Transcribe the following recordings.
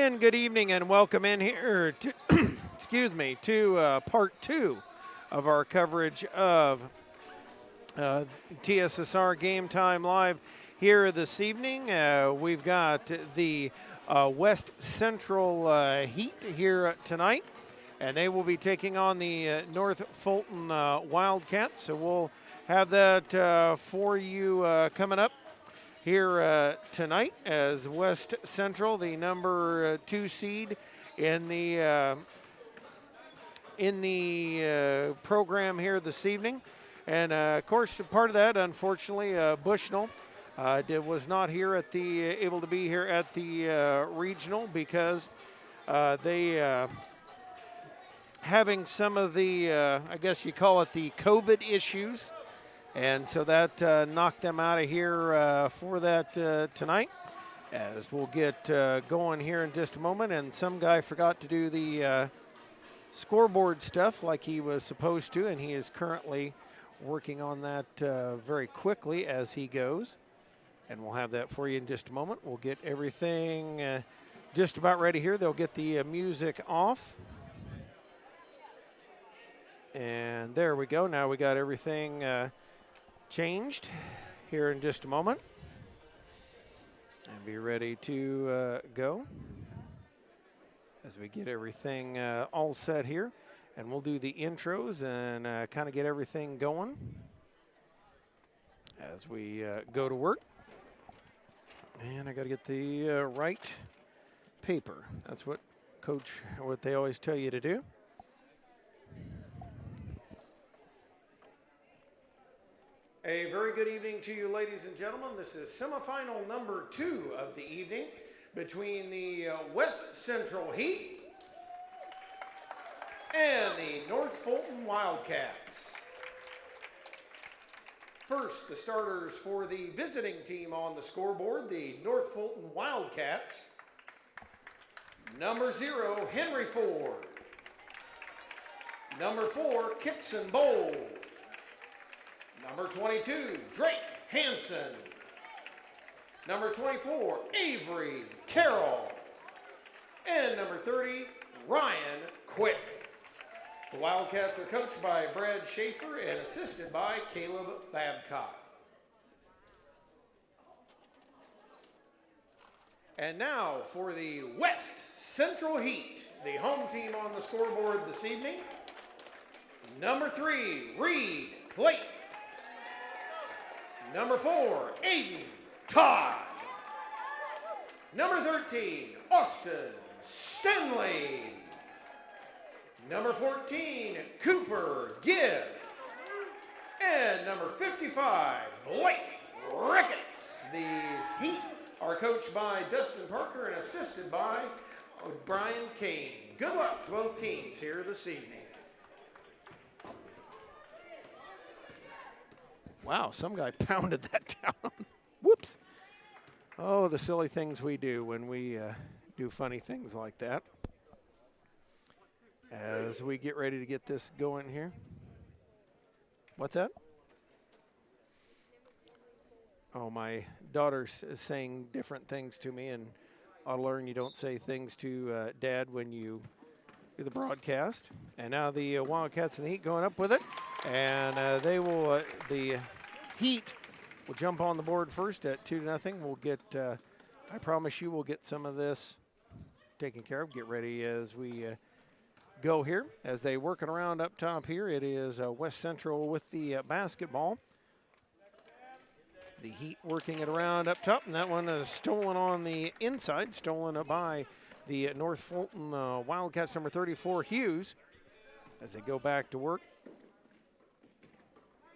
Again, good evening and welcome in here to, to part two of our coverage of TSSR Game Time Live here this evening. We've got the West Central Heat here tonight, and they will be taking on the North Fulton Wildcats. So we'll have that for you coming up here tonight, as West Central, the number 2 seed in the program here this evening. And of course, part of that, unfortunately, Bushnell was not here at able to be here at the regional because they having some of the I guess you call it the COVID issues. And so that knocked them out of here for that tonight, as we'll get going here in just a moment. And some guy forgot to do the scoreboard stuff like he was supposed to, and he is currently working on that very quickly as he goes. And we'll have that for you in just a moment. We'll get everything just about ready here. They'll get the music off. And there we go. Now we got everything changed here in just a moment, and be ready to go as we get everything all set here, and we'll do the intros and kind of get everything going as we go to work. And I got to get the right paper. That's what they always tell you to do. A very good evening to you, ladies and gentlemen. This is semifinal number 2 of the evening between the West Central Heat and the North Fulton Wildcats. First, the starters for the visiting team on the scoreboard, the North Fulton Wildcats. Number 0, Henry Ford. Number 4, Kixon Bowles. Number 22, Drake Hansen. Number 24, Avery Carroll. And number 30, Ryan Quick. The Wildcats are coached by Brad Schaefer and assisted by Caleb Babcock. And now for the West Central Heat, the home team on the scoreboard this evening. Number 3, Reed Blake. Number 4, Aiden Todd. Number 13, Austin Stanley. Number 14, Cooper Gibb. And number 55, Blake Ricketts. These Heat are coached by Dustin Parker and assisted by Brian Kane. Good luck to both teams here this evening. Wow, some guy pounded that down. Whoops. Oh, the silly things we do when we do funny things like that. As we get ready to get this going here. What's that? Oh, my daughter's saying different things to me, and I'll learn you don't say things to Dad when you do the broadcast. And now the Wildcats and the Heat going up with it. And they will, the Heat will jump on the board first at 2-0. We'll get, I promise you, we'll get some of this taken care of. Get ready as we go here. As they working around up top here, it is West Central with the basketball. The Heat working it around up top, and that one is stolen on the inside, stolen by the North Fulton Wildcats, number 34, Hughes, as they go back to work.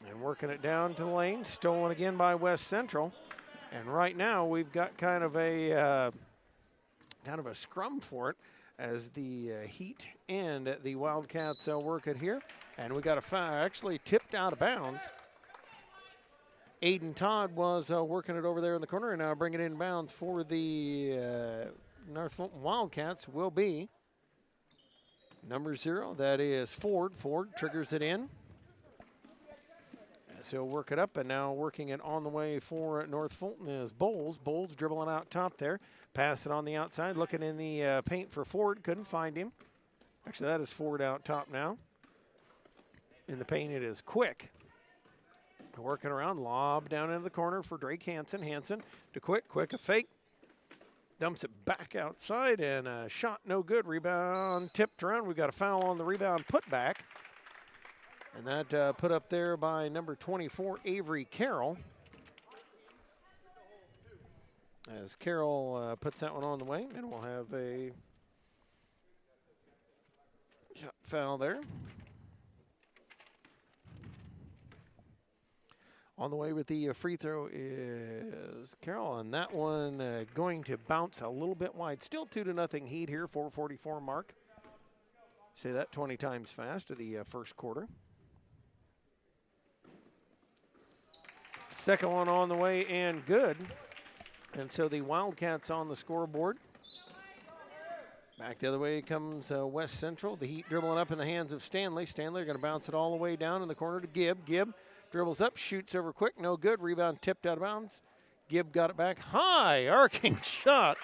And working it down to the lane, stolen again by West Central. And right now we've got kind of a scrum for it, as the Heat and the Wildcats work it here. And we got a foul, actually tipped out of bounds. Aiden Todd was working it over there in the corner, and now bringing it in bounds for the North Fulton Wildcats will be number 0. That is Ford. Ford triggers it in. So he'll work it up, and now working it on the way for North Fulton is Bowles. Bowles dribbling out top there. Pass it on the outside, looking in the paint for Ford. Couldn't find him. Actually, that is Ford out top now. In the paint, it is Quick. Working around, lob down into the corner for Drake Hansen. Hansen to Quick. Quick a fake. Dumps it back outside, and a shot no good. Rebound tipped around. We've got a foul on the rebound put back. And that put up there by number 24, Avery Carroll. As Carroll puts that one on the way, and we'll have a shot foul there. On the way with the free throw is Carroll, and that one going to bounce a little bit wide. Still 2-0 Heat here, 4:44 mark. Say that 20 times fast of the first quarter. Second one on the way and good. And so the Wildcats on the scoreboard. Back the other way comes West Central. The Heat dribbling up in the hands of Stanley. Stanley going to bounce it all the way down in the corner to Gibb. Gibb dribbles up, shoots over Quick, no good. Rebound tipped out of bounds. Gibb got it back. High arcing shot.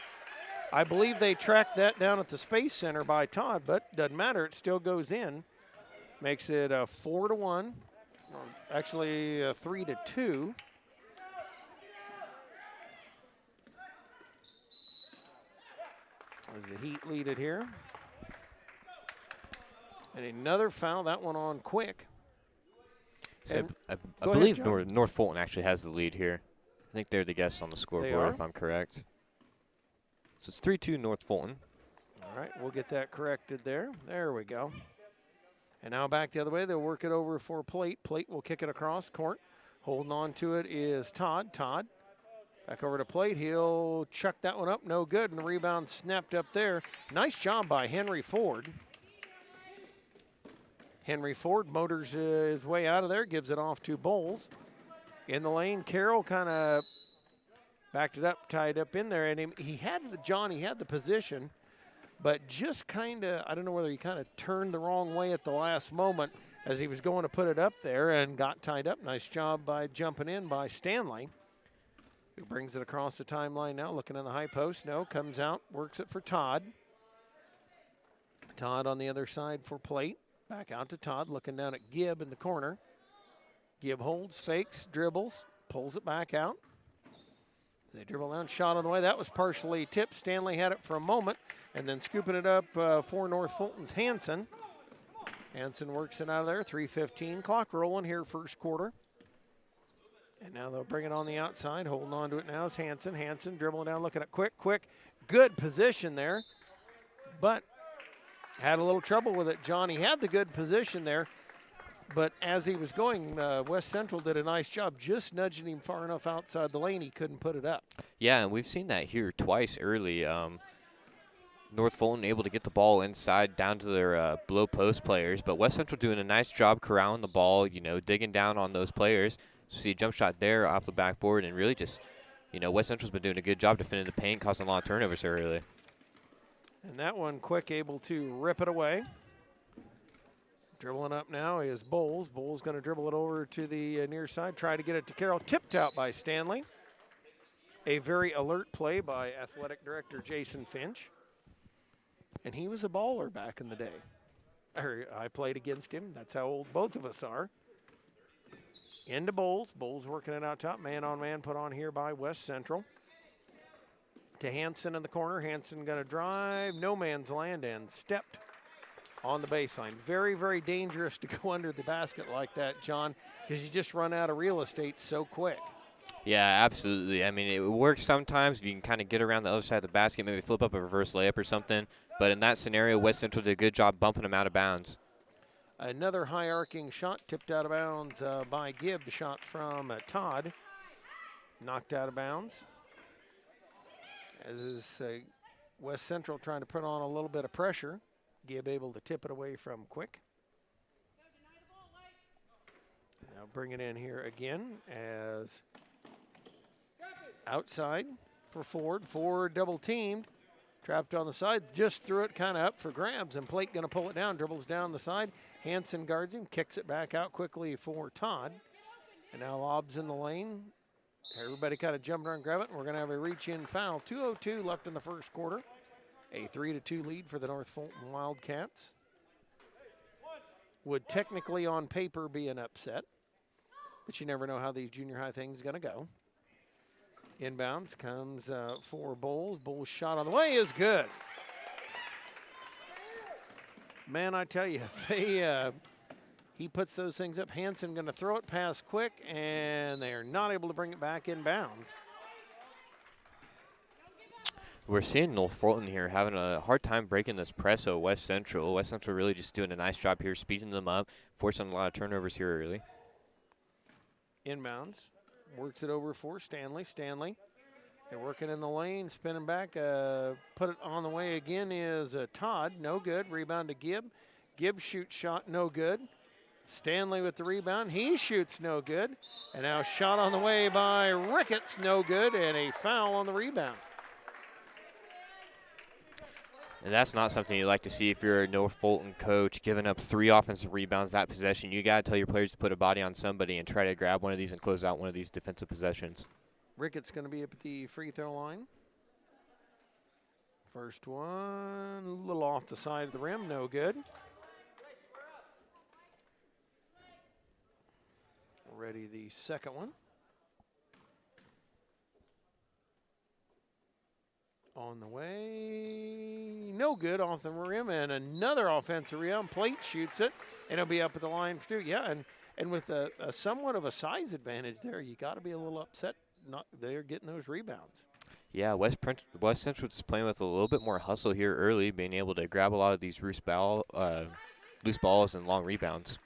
I believe they tracked that down at the Space Center by Todd, but doesn't matter. It still goes in. Makes it 4-1. Actually 3-2. As the Heat lead it here. And another foul, that one on Quick. So I believe North Fulton actually has the lead here. I think they're the guests on the scoreboard, if I'm correct. So it's 3-2 North Fulton. All right, we'll get that corrected there. There we go. And now back the other way. They'll work it over for Plate. Plate will kick it across court. Holding on to it is Todd. Todd back over to Plate. He'll chuck that one up. No good. And the rebound snapped up there. Nice job by Henry Ford. Henry Ford motors his way out of there, gives it off to Bowles. In the lane, Carroll kind of backed it up, tied up in there, and he had the position, but just kind of, I don't know whether he kind of turned the wrong way at the last moment as he was going to put it up there and got tied up. Nice job by jumping in by Stanley, who brings it across the timeline now, looking in the high post. No, comes out, works it for Todd. Todd on the other side for Plate. Back out to Todd, looking down at Gibb in the corner. Gibb holds, fakes, dribbles, pulls it back out. They dribble down, shot on the way. That was partially tipped. Stanley had it for a moment, and then scooping it up for North Fulton's Hansen. Hansen works it out of there, 3:15. Clock rolling here, first quarter. And now they'll bring it on the outside. Holding on to it now is Hansen. Hansen dribbling down, looking at Quick. Good position there, but had a little trouble with it. Johnny had the good position there, but as he was going, West Central did a nice job just nudging him far enough outside the lane he couldn't put it up. Yeah, and we've seen that here twice early. North Fulton able to get the ball inside down to their below post players, but West Central doing a nice job corralling the ball, digging down on those players. So see a jump shot there off the backboard, and really just, West Central's been doing a good job defending the paint, causing a lot of turnovers here early. And that one Quick able to rip it away. Dribbling up now is Bowles. Bowles going to dribble it over to the near side, try to get it to Carroll. Tipped out by Stanley. A very alert play by athletic director Jason Finch. And he was a baller back in the day. I played against him. That's how old both of us are. Into Bowles. Bowles working it out top. Man-on-man put on here by West Central. To Hansen in the corner. Hansen going to drive. No man's land and stepped on the baseline. Very, very dangerous to go under the basket like that, John, because you just run out of real estate so quick. Yeah, absolutely. I mean, it works sometimes. You can kind of get around the other side of the basket, maybe flip up a reverse layup or something. But in that scenario, West Central did a good job bumping them out of bounds. Another high arcing shot tipped out of bounds by Gibb. The shot from Todd. Knocked out of bounds. As West Central trying to put on a little bit of pressure. Gibb able to tip it away from Quick. Now bring it in here again as outside for Ford. Ford double teamed. Trapped on the side. Just threw it kind of up for grabs, and Plate going to pull it down. Dribbles down the side. Hansen guards him. Kicks it back out quickly for Todd. And now lobs in the lane. Everybody kind of jumped around and grabbed it, and we're going to have a reach-in foul. 2:02 left in the first quarter. A 3-2 lead for the North Fulton Wildcats. Would technically on paper be an upset, but you never know how these junior high things are going to go. Inbounds comes for Bowles. Bowles' shot on the way is good. Man, I tell you, he puts those things up. Hansen going to throw it past quick, and they are not able to bring it back in bounds. We're seeing North Fulton here having a hard time breaking this press of West Central. West Central really just doing a nice job here, speeding them up, forcing a lot of turnovers here early. Inbounds. Works it over for Stanley. Stanley, they're working in the lane, spinning back. Put it on the way again is Todd. No good. Rebound to Gibb. Gibb shoots shot, no good. Stanley with the rebound. He shoots no good. And now shot on the way by Ricketts, no good, and a foul on the rebound. And that's not something you like to see if you're a North Fulton coach, giving up 3 offensive rebounds that possession. You got to tell your players to put a body on somebody and try to grab one of these and close out one of these defensive possessions. Ricketts going to be up at the free throw line. First one, a little off the side of the rim, no good. Ready the second one. On the way, no good off the rim, and another offensive rebound. Plate shoots it, and it'll be up at the line for 2. Yeah, and with a somewhat of a size advantage there, you got to be a little upset. They're getting those rebounds. Yeah, West Central is playing with a little bit more hustle here early, being able to grab a lot of these loose balls and long rebounds.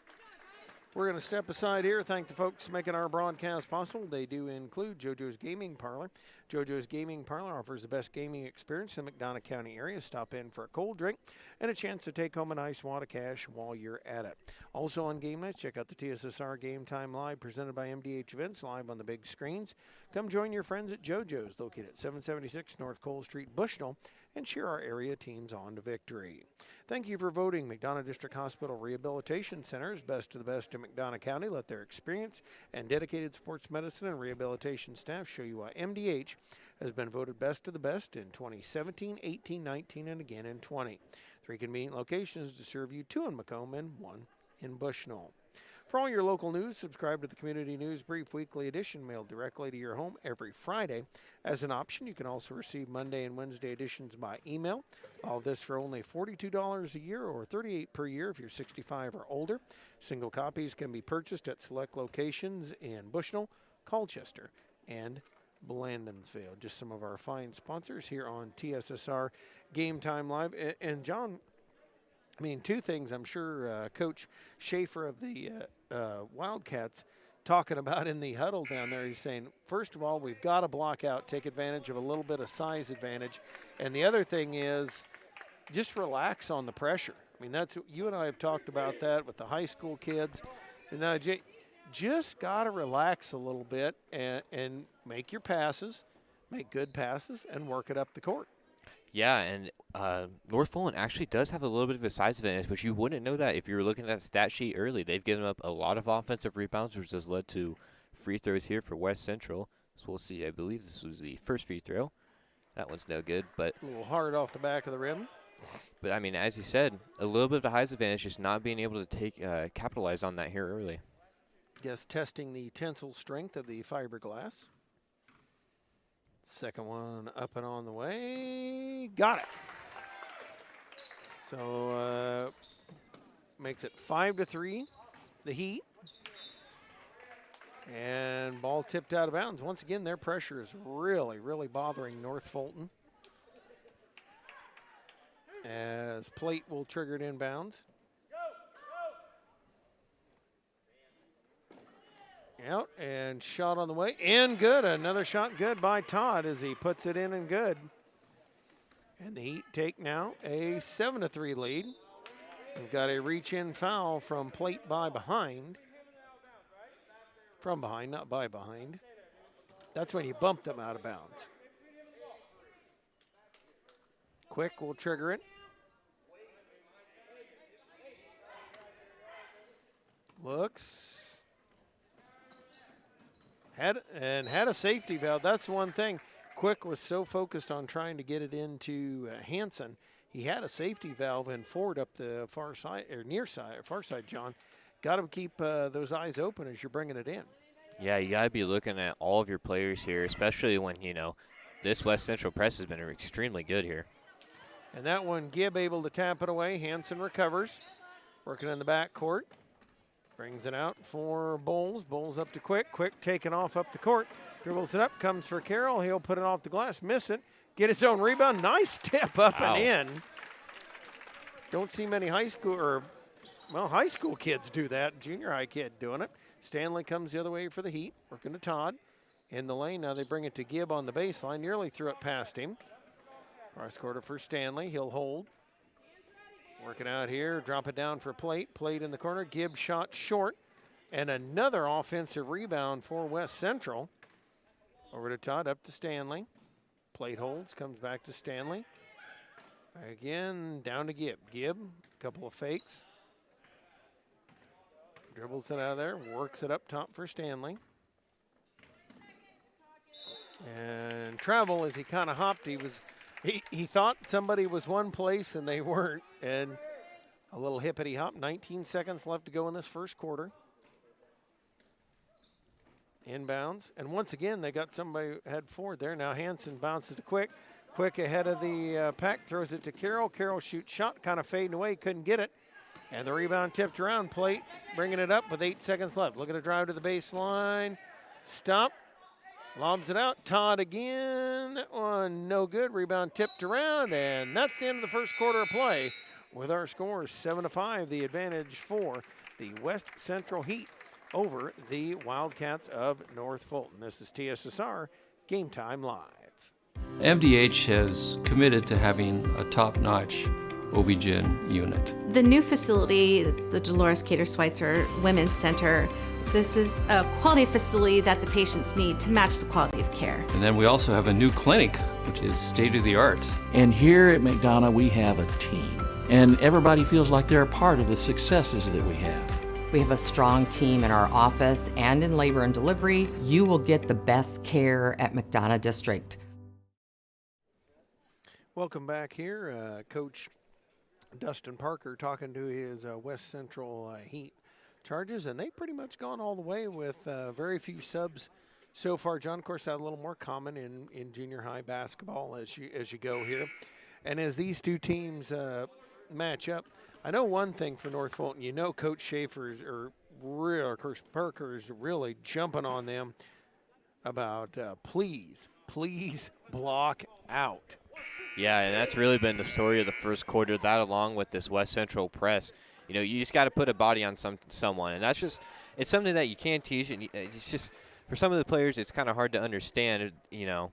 We're going to step aside here. Thank the folks making our broadcast possible. They do include JoJo's Gaming Parlor. JoJo's Gaming Parlor offers the best gaming experience in the McDonough County area. Stop in for a cold drink and a chance to take home a nice wad of cash while you're at it. Also on game nights, check out the TSSR Game Time Live presented by MDH Events, live on the big screens. Come join your friends at JoJo's, located at 776 North Cole Street, Bushnell, and cheer our area teams on to victory. Thank you for voting McDonough District Hospital Rehabilitation Centers best of the best in McDonough County. Let their experience and dedicated sports medicine and rehabilitation staff show you why MDH has been voted best of the best in 2017, 18, 19, and again in 20. 3 convenient locations to serve you, 2 in Macomb and 1 in Bushnell. For all your local news, subscribe to the Community News Brief Weekly Edition, mailed directly to your home every Friday. As an option, you can also receive Monday and Wednesday editions by email. All of this for only $42 a year or $38 per year if you're 65 or older. Single copies can be purchased at select locations in Bushnell, Colchester, and Blandonsville. Just some of our fine sponsors here on TSSR Game Time Live. And John, I mean, 2 things I'm sure Coach Schaefer of the Wildcats talking about in the huddle down there. He's saying, first of all, we've got to block out, take advantage of a little bit of size advantage. And the other thing is just relax on the pressure. I mean, that's, you and I have talked about that with the high school kids. And just got to relax a little bit and make your passes, make good passes, and work it up the court. Yeah, and North Fulton actually does have a little bit of a size advantage, but you wouldn't know that if you were looking at the stat sheet early. They've given up a lot of offensive rebounds, which has led to free throws here for West Central. So we'll see. I believe this was the first free throw. That one's no good, but a little hard off the back of the rim. But, I mean, as you said, a little bit of a size advantage, just not being able to capitalize on that here early. Guess testing the tensile strength of the fiberglass. Second one up and on the way. Got it. So makes it 5-3, the Heat. And ball tipped out of bounds. Once again, their pressure is really, really bothering North Fulton. As Plate will trigger it inbounds. Out and shot on the way, and good. Another shot good by Todd as he puts it in and good. And the Heat take now a 7-3 lead. We've got a reach-in foul from Plate by behind. From behind, not by behind. That's when you bump them out of bounds. Quick will trigger it. Looks. had a safety valve. That's one thing. Quick was so focused on trying to get it into Hanson. He had a safety valve and forward up the far side, or near side, or far side, John. Got to keep those eyes open as you're bringing it in. Yeah, you got to be looking at all of your players here, especially when, you know, this West Central press has been extremely good here. And that one, Gibb able to tap it away. Hanson recovers. Working in the back court. Brings it out for Bowles. Bowles up to Quick. Quick taking off up the court. Dribbles it up. Comes for Carroll. He'll put it off the glass. Miss it. Get his own rebound. Nice step up Wow. and in. Don't see many high school kids do that. Junior high kid doing it. Stanley comes the other way for the Heat. Working to Todd. In the lane. Now they bring it to Gibb on the baseline. Nearly threw it past him. Cross quarter for Stanley. He'll hold. Working out here. Drop it down for Plate. Plate in the corner. Gibb shot short. And another offensive rebound for West Central. Over to Todd. Up to Stanley. Plate holds. Comes back to Stanley. Again. Down to Gibb. Gibb. Couple of fakes. Dribbles it out of there. Works it up top for Stanley. And travel as he kind of hopped. He thought somebody was one place and they weren't. And a little hippity hop. 19 seconds left to go in this first quarter. Inbounds. And once again, they got somebody head forward there. Now Hanson bounces to Quick. Quick ahead of the pack. Throws it to Carroll. Carroll shoots shot. Kind of fading away. Couldn't get it. And the rebound tipped around. Plate bringing it up with 8 seconds left. Looking to drive to the baseline. Stop. Lobs it out. Todd again. That one no good. Rebound tipped around. And that's the end of the first quarter of play. With our scores 7-5, the advantage for the West Central Heat over the Wildcats of North Fulton. This is TSSR Game Time Live. MDH has committed to having a top-notch OB-GYN unit. The new facility, the Dolores Cater Schweitzer Women's Center, this is a quality facility that the patients need to match the quality of care. And then we also have a new clinic, which is state-of-the-art. And here at McDonough, we have a team. And everybody feels like they're a part of the successes that we have. We have a strong team in our office and in labor and delivery. You will get the best care at McDonough District. Welcome back here. Coach Dustin Parker talking to his West Central Heat charges, and they've pretty much gone all the way with very few subs so far. John, of course, that's a little more common in junior high basketball as you go here. And as these two teams match up, I know one thing for North Fulton. You know Coach Schaefer's or Coach Parker's really jumping on them about please block out. Yeah, and that's really been the story of the first quarter, that along with this West Central press. You know, you just got to put a body on someone, and that's just – it's something that you can teach, and it's just – for some of the players, it's kind of hard to understand, you know.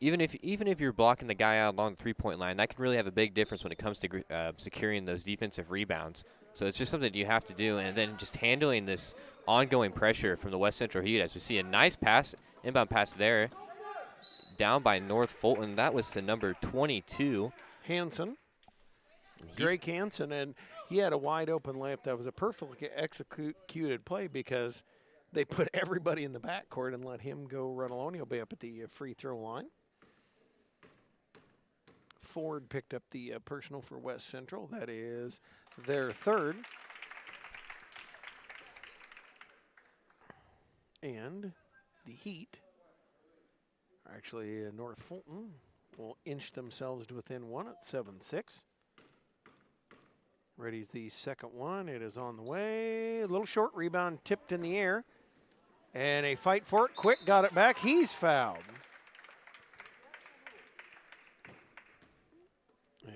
Even if you're blocking the guy out along the three-point line, that can really have a big difference when it comes to securing those defensive rebounds. So it's just something you have to do, and then just handling this ongoing pressure from the West Central Heat as we see a nice pass, inbound pass there, down by North Fulton. That was the number 22. Hanson. Drake Hanson, and he had a wide open layup. That was a perfectly executed play because they put everybody in the backcourt and let him go run alone. He'll be up at the free throw line. Ford picked up the personal for West Central. That is their third. And the Heat, actually North Fulton, will inch themselves to within one at 7-6. Ready's the second one. It is on the way. A little short rebound tipped in the air. And a fight for it. Quick got it back. He's fouled.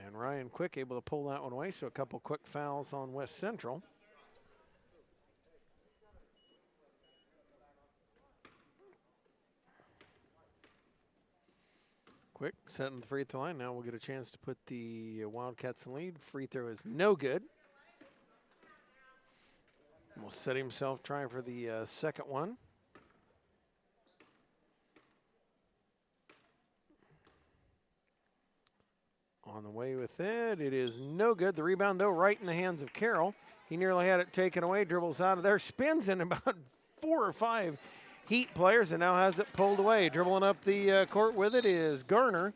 And Ryan Quick able to pull that one away. So a couple quick fouls on West Central. Quick setting the free throw line. Now we'll get a chance to put the Wildcats in lead. Free throw is no good. Will set himself trying for the second one. On the way with it. It is no good. The rebound, though, right in the hands of Carroll. He nearly had it taken away. Dribbles out of there. Spins in about 4 or 5 Heat players and now has it pulled away. Dribbling up the court with it is Garner,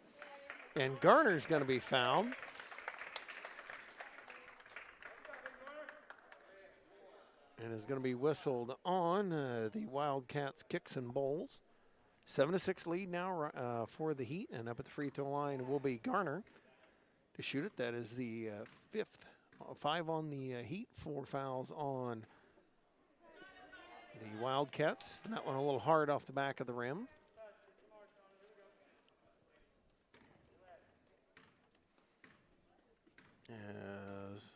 and Garner's going to be fouled. And is going to be whistled on the Wildcats kicks and bowls. 7-6 lead now for the Heat, and up at the free throw line will be Garner to shoot it. That is the fifth. 5 on the Heat, 4 fouls on the Wildcats. And that one a little hard off the back of the rim. As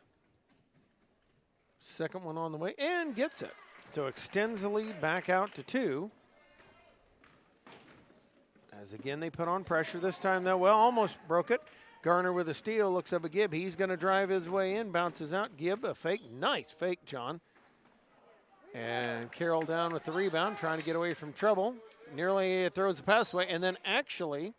second one on the way and gets it. So extends the lead back out to 2. As again they put on pressure this time though. Well, almost broke it. Garner with a steal, looks up at Gibb. He's going to drive his way in, bounces out. Gibb, a fake, nice fake, John. And Carroll down with the rebound, trying to get away from trouble. Nearly throws the pass away, and then actually,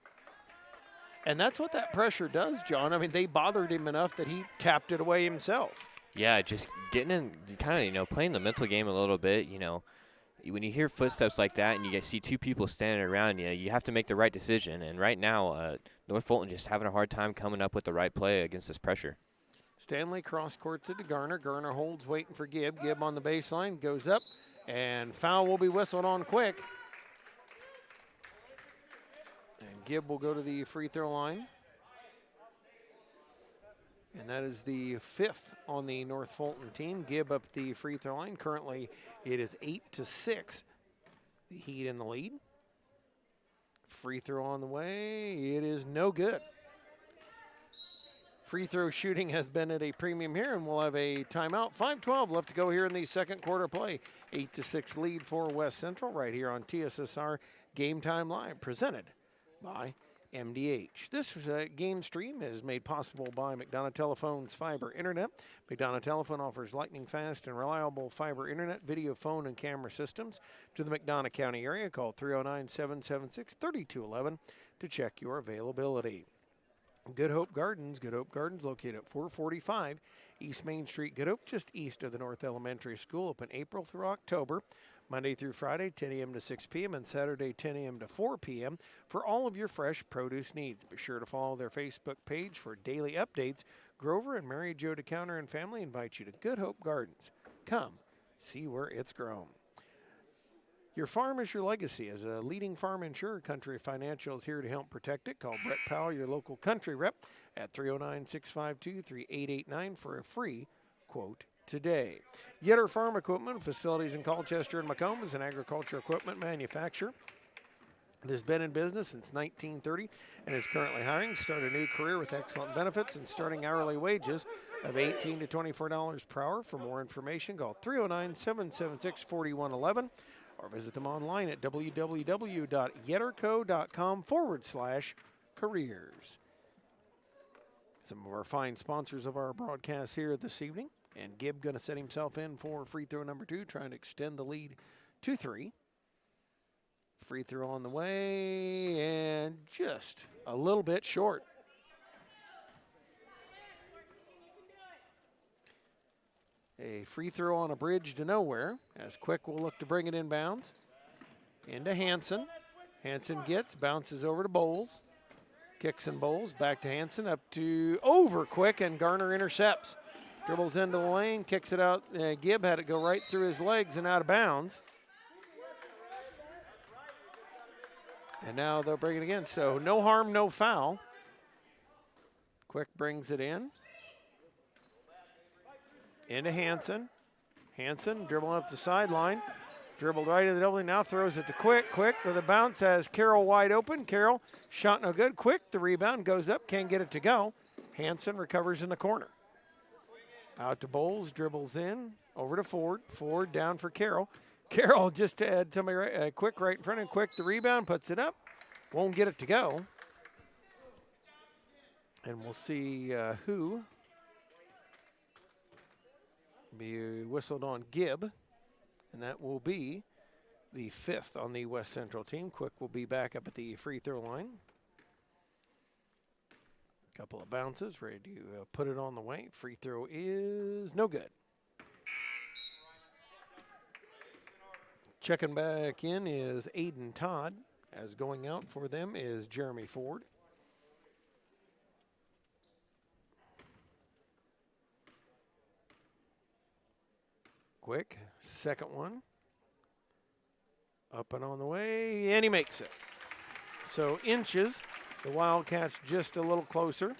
and that's what that pressure does, John. I mean, they bothered him enough that he tapped it away himself. Yeah, just getting in, kind of, playing the mental game a little bit, When you hear footsteps like that and you see 2 people standing around you, you have to make the right decision. And right now, North Fulton just having a hard time coming up with the right play against this pressure. Stanley cross courts it to Garner. Garner holds, waiting for Gibb. Gibb on the baseline, goes up, and foul will be whistled on quick. And Gibb will go to the free throw line. And that is the 5th on the North Fulton team. Gibb up the free throw line. Currently, it is 8-6. The Heat in the lead. Free throw on the way. It is no good. Free throw shooting has been at a premium here, and we'll have a timeout. 5:12 left to go here in the second quarter play. 8-6 lead for West Central right here on TSSR Game Time Live, presented by MDH. This game stream is made possible by McDonough Telephone's fiber internet. McDonough Telephone offers lightning fast and reliable fiber internet, video, phone, and camera systems to the McDonough County area. Call 309-776-3211 to check your availability. Good Hope Gardens located at 445 East Main Street, Good Hope, just east of the North Elementary School, open April through October. Monday through Friday, 10 a.m. to 6 p.m. and Saturday, 10 a.m. to 4 p.m. for all of your fresh produce needs. Be sure to follow their Facebook page for daily updates. Grover and Mary Jo DeCounter and family invite you to Good Hope Gardens. Come, see where it's grown. Your farm is your legacy. As a leading farm insurer, Country Financial is here to help protect it. Call Brett Powell, your local country rep, at 309-652-3889 for a free quote today. Yetter Farm Equipment, facilities in Colchester and Macomb, is an agriculture equipment manufacturer. It has been in business since 1930 and is currently hiring. Start a new career with excellent benefits and starting hourly wages of $18 to $24 per hour. For more information, call 309-776-4111 or visit them online at www.yetterco.com/careers. Some of our fine sponsors of our broadcast here this evening. And Gibb going to set himself in for free throw number 2, trying to extend the lead to 3. Free throw on the way, and just a little bit short. A free throw on a bridge to nowhere, as Quick will look to bring it inbounds. Into Hanson. Hanson gets, bounces over to Bowles. Kicks and Bowles, back to Hanson, up to over Quick, and Garner intercepts. Dribbles into the lane, kicks it out. Gibb had it go right through his legs and out of bounds. And now they'll bring it again. So no harm, no foul. Quick brings it in. Into Hanson. Hanson dribbling up the sideline. Dribbled right into the double, now throws it to Quick. Quick with a bounce has Carroll wide open. Carroll, shot no good. Quick, the rebound goes up, can't get it to go. Hanson recovers in the corner. Out to Bowles, dribbles in, over to Ford. Ford down for Carroll. Carroll just had somebody Quick right in front of him. Quick, the rebound, puts it up. Won't get it to go. And we'll see who be whistled on Gibb. And that will be the 5th on the West Central team. Quick will be back up at the free throw line. Couple of bounces, ready to put it on the way. Free throw is no good. Checking back in is Aiden Todd, as going out for them is Jeremy Ford. Quick, second one. Up and on the way, and he makes it. So inches, the Wildcats just a little closer.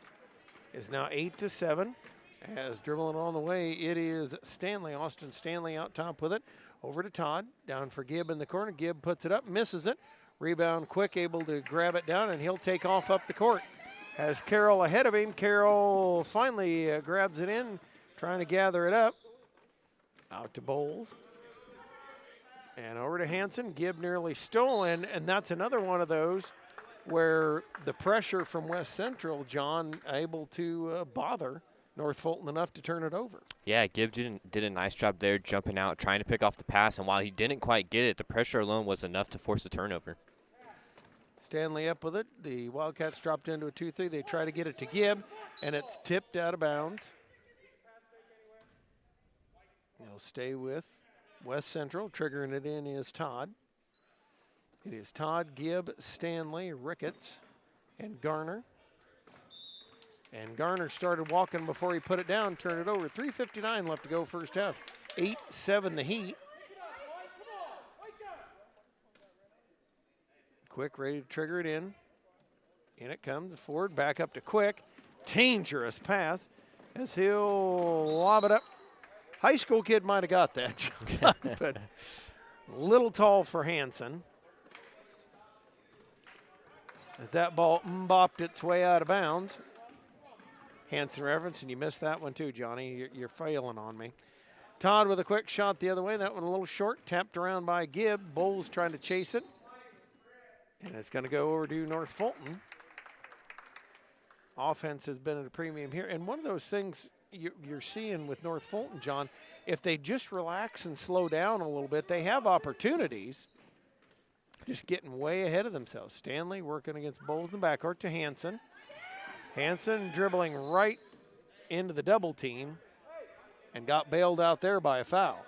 It's now 8-7. As dribbling on the way, it is Stanley. Austin Stanley out top with it. Over to Todd. Down for Gibb in the corner. Gibb puts it up, misses it. Rebound quick, able to grab it down, and he'll take off up the court. Has Carroll ahead of him. Carroll finally grabs it in, trying to gather it up. Out to Bowles. And over to Hanson. Gibb nearly stolen, and that's another one of those where the pressure from West Central, John, able to bother North Fulton enough to turn it over. Yeah, Gibb did a nice job there, jumping out, trying to pick off the pass, and while he didn't quite get it, the pressure alone was enough to force a turnover. Stanley up with it. The Wildcats dropped into a 2-3. They try to get it to Gibb, and it's tipped out of bounds. They'll stay with West Central. Triggering it in is Todd. It is Todd, Gibb, Stanley, Ricketts, and Garner. And Garner started walking before he put it down, turned it over. 3:59 left to go first half. 8-7 the Heat. Quick, ready to trigger it in. In it comes, Ford back up to Quick. Dangerous pass as he'll lob it up. High school kid might have got that, but a little tall for Hanson. As that ball bopped its way out of bounds. Hanson reference, and you missed that one too, Johnny. You're failing on me. Todd with a quick shot the other way. That one a little short, tapped around by Gibb. Bowles trying to chase it. And it's going to go over to North Fulton. Offense has been at a premium here. And one of those things you're seeing with North Fulton, John, if they just relax and slow down a little bit, they have opportunities. Just getting way ahead of themselves. Stanley working against Bowles in the backcourt to Hanson. Hanson dribbling right into the double team and got bailed out there by a foul.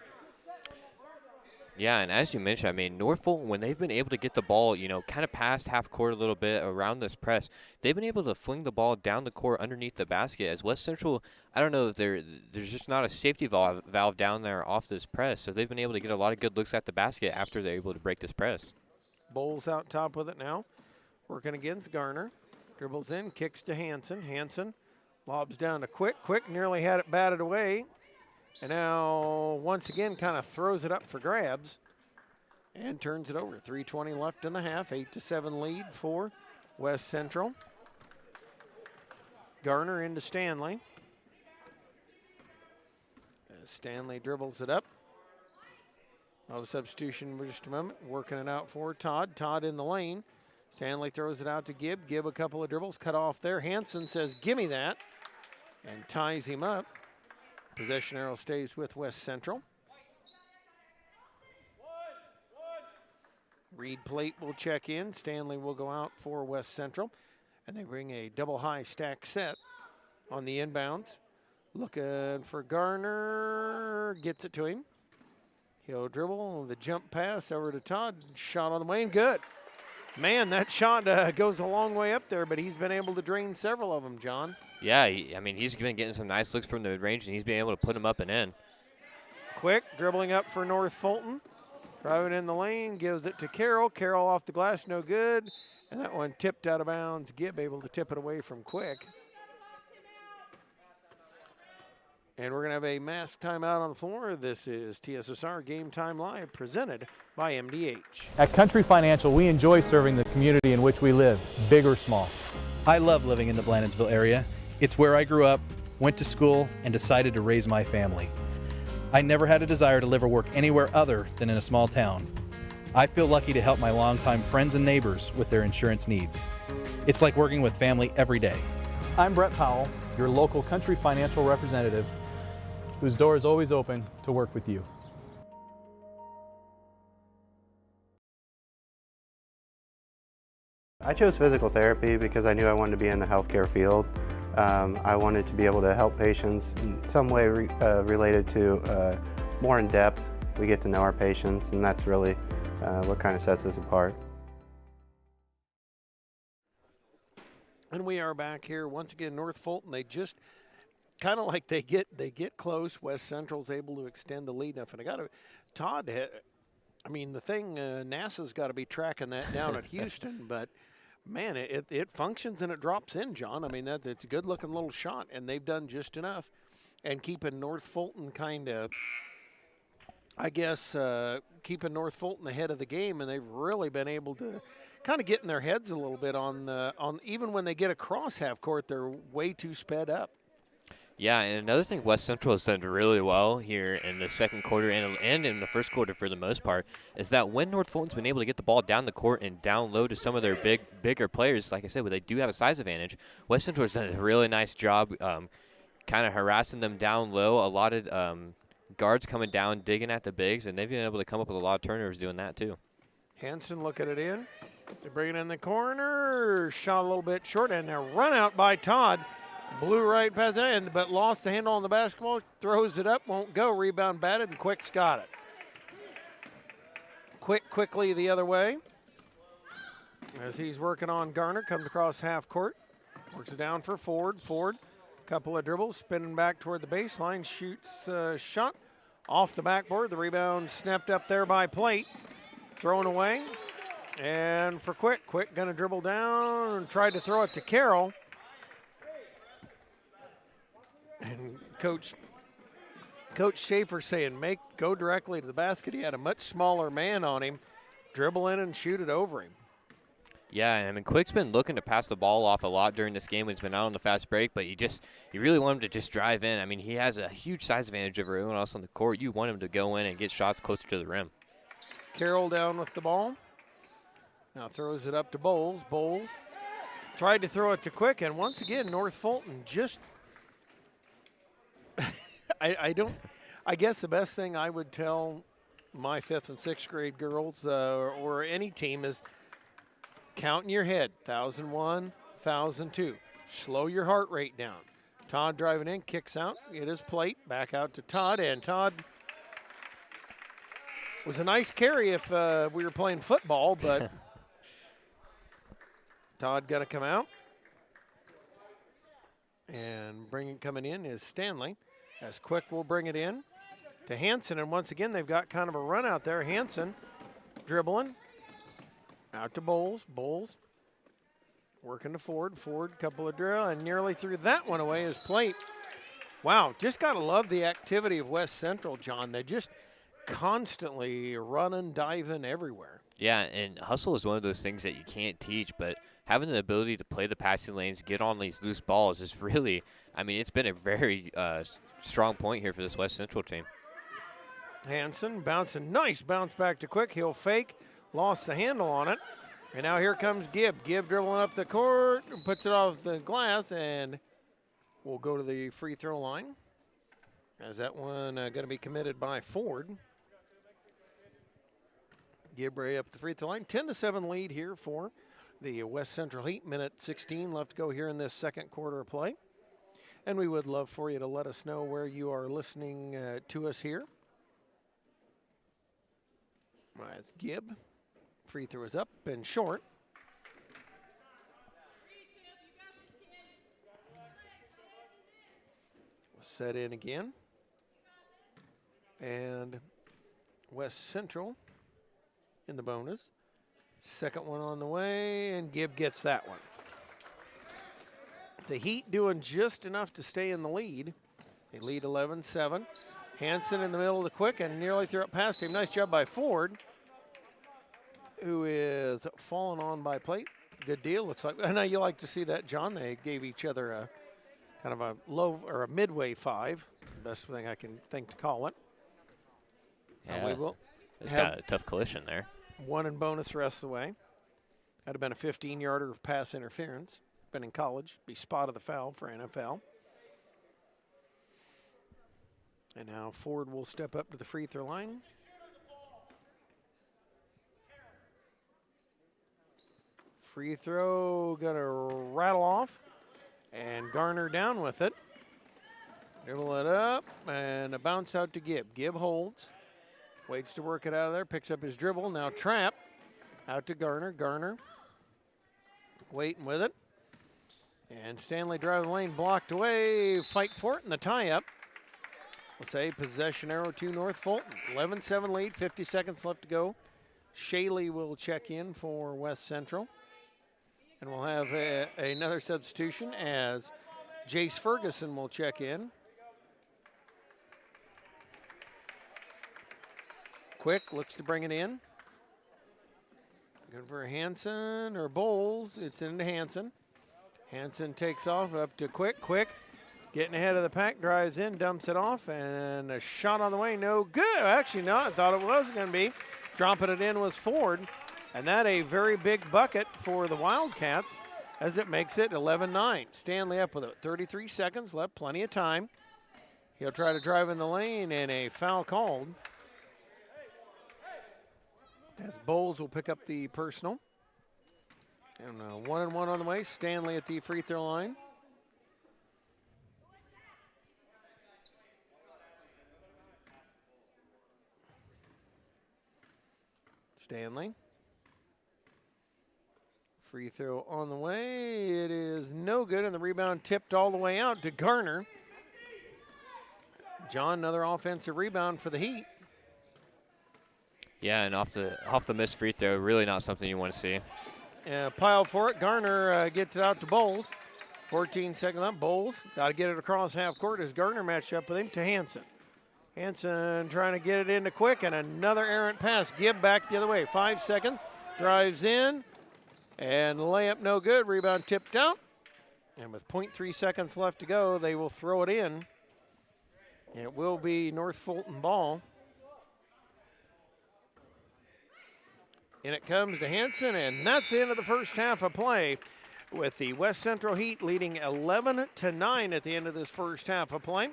Yeah, and as you mentioned, I mean, North Fulton, when they've been able to get the ball, kind of past half court a little bit around this press, they've been able to fling the ball down the court underneath the basket. As West Central, I don't know if there's just not a safety valve down there off this press, so they've been able to get a lot of good looks at the basket after they're able to break this press. Bowles out top with it now, working against Garner. Dribbles in, kicks to Hanson. Hanson lobs down to Quick. Quick nearly had it batted away. And now, once again, kind of throws it up for grabs and turns it over. 3:20 left in the half. 8-7 lead for West Central. Garner into Stanley. As Stanley dribbles it up. No substitution for just a moment. Working it out for Todd. Todd in the lane. Stanley throws it out to Gibb. Gibb a couple of dribbles, cut off there. Hanson says, "Gimme that," and ties him up. Possession arrow stays with West Central. Reed Plate will check in. Stanley will go out for West Central. And they bring a double high stack set on the inbounds. Looking for Garner. Gets it to him. He'll dribble the jump pass over to Todd. Shot on the way and good. Man, that shot goes a long way up there, but he's been able to drain several of them, John. Yeah, he's been getting some nice looks from the mid-range, and he's been able to put them up and in. Quick, dribbling up for North Fulton. Driving in the lane, gives it to Carroll. Carroll off the glass, no good. And that one tipped out of bounds. Gibb able to tip it away from Quick. And we're going to have a mass timeout on the floor. This is TSSR Game Time Live, presented by MDH. At Country Financial, we enjoy serving the community in which we live, big or small. I love living in the Blandonsville area. It's where I grew up, went to school, and decided to raise my family. I never had a desire to live or work anywhere other than in a small town. I feel lucky to help my longtime friends and neighbors with their insurance needs. It's like working with family every day. I'm Brett Powell, your local Country Financial representative, whose door is always open to work with you. I chose physical therapy because I knew I wanted to be in the healthcare field. I wanted to be able to help patients in some way related to more in-depth we get to know our patients, and that's really what kind of sets us apart. And we are back here once again. North Fulton, they just kind of like they get close. West Central's able to extend the lead enough. And I got to, Todd, I mean, the thing, NASA's got to be tracking that down at Houston, but man, it functions and it drops in, John. I mean, it's a good looking little shot, and they've done just enough. And keeping North Fulton kind of, I guess, keeping North Fulton ahead of the game, and they've really been able to kind of get in their heads a little bit on even when they get across half court, they're way too sped up. Yeah, and another thing West Central has done really well here in the second quarter and in the first quarter for the most part is that when North Fulton's been able to get the ball down the court and down low to some of their bigger players, like I said, where they do have a size advantage, West Central has done a really nice job kind of harassing them down low. A lot of guards coming down, digging at the bigs, and they've been able to come up with a lot of turnovers doing that too. Hanson looking it in. They bring it in the corner. Shot a little bit short, and a run out by Todd. Blew right past that, but lost the handle on the basketball. Throws it up, won't go. Rebound batted, and Quick's got it. Quickly the other way. As he's working on Garner, comes across half court. Works it down for Ford. Ford, couple of dribbles, spinning back toward the baseline. Shoots a shot off the backboard. The rebound snapped up there by Plate. Thrown away. And for Quick going to dribble down and tried to throw it to Carroll. And Coach Schaefer saying, go directly to the basket. He had a much smaller man on him. Dribble in and shoot it over him. Yeah, I mean, Quick's been looking to pass the ball off a lot during this game when he's been out on the fast break, but you really want him to just drive in. I mean, he has a huge size advantage over everyone else on the court. You want him to go in and get shots closer to the rim. Carroll down with the ball. Now throws it up to Bowles. Bowles tried to throw it to Quick, and once again, North Fulton just I guess the best thing I would tell my 5th and 6th grade girls or any team is count in your head, 1,001, 1,002. Slow your heart rate down. Todd driving in, kicks out. It is Plate, back out to Todd, and Todd was a nice carry if we were playing football, but Todd going to come out. And coming in is Stanley. As Quick will bring it in to Hanson, and once again they've got kind of a run out there. Hanson dribbling out to Bowles. Bowles working to Ford. Ford, couple of drill, and nearly threw that one away as Plate. Wow, just got to love the activity of West Central, John. They just constantly running, diving everywhere. Yeah, and hustle is one of those things that you can't teach, but having the ability to play the passing lanes, get on these loose balls is really, I mean, it's been a very strong point here for this West Central team. Hanson bouncing, nice bounce back to Quick. He'll fake, lost the handle on it. And now here comes Gibb. Gibb dribbling up the court, puts it off the glass, and will go to the free throw line. As that one going to be committed by Ford. Gibb right up the free throw line. 10-7 lead here for the West Central Heat. Minute 16 left to go here in this second quarter of play. And we would love for you to let us know where you are listening to us here. All right, it's Gibb. Free throw is up and short. Set in again. And West Central in the bonus. Second one on the way, and Gibb gets that one. The Heat doing just enough to stay in the lead. They lead 11-7. Hanson in the middle of the Quick and nearly threw it past him. Nice job by Ford, who is falling on by Plate. Good deal, looks like. I know you like to see that, John. They gave each other a kind of a low or a midway 5. Best thing I can think to call it. Yeah, we will it's got a tough collision there. One in bonus the rest of the way. That'd have been a 15-yarder of pass interference. Been in college, be spot of the foul for NFL. And now Ford will step up to the free throw line. Free throw gonna rattle off, and Garner down with it. Dribble it up, and a bounce out to Gibb. Gibb holds. Waits to work it out of there, picks up his dribble. Now trap out to Garner. Garner waiting with it. And Stanley driving the lane, blocked away. Fight for it, and the tie-up. We'll say possession arrow to North Fulton. 11-7 lead, 50 seconds left to go. Shaley will check in for West Central. And we'll have another substitution as Jace Ferguson will check in. Quick looks to bring it in. Good for Hanson or Bowles. It's into Hanson. Hanson takes off up to Quick. Quick getting ahead of the pack, drives in, dumps it off, and a shot on the way. No good. Actually, no, I thought it was going to be. Dropping it in was Ford. And that a very big bucket for the Wildcats as it makes it 11-9. Stanley up with it. 33 seconds left, plenty of time. He'll try to drive in the lane and a foul called. As Bowles will pick up the personal. And 1-1 on the way. Stanley at the free throw line. Stanley. Free throw on the way. It is no good, and the rebound tipped all the way out to Garner. John, another offensive rebound for the Heat. Yeah, and off the missed free throw, really not something you want to see. Pile for it. Garner gets it out to Bowles. 14 seconds left. Bowles got to get it across half court as Garner matched up with him to Hanson. Hanson trying to get it into Quick, and another errant pass. Gibb back the other way. 5 seconds. Drives in, and layup no good. Rebound tipped out. And with 0.3 seconds left to go, they will throw it in. And it will be North Fulton ball. And it comes to Hanson, and that's the end of the first half of play, with the West Central Heat leading 11-9 at the end of this first half of play.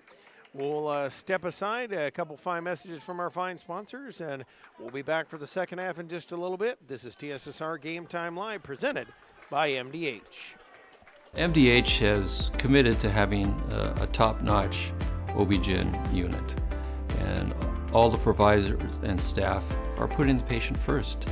We'll step aside, a couple fine messages from our fine sponsors, and we'll be back for the second half in just a little bit. This is TSSR Game Time Live, presented by MDH. MDH has committed to having a top-notch OB-GYN unit, and all the providers and staff are putting the patient first.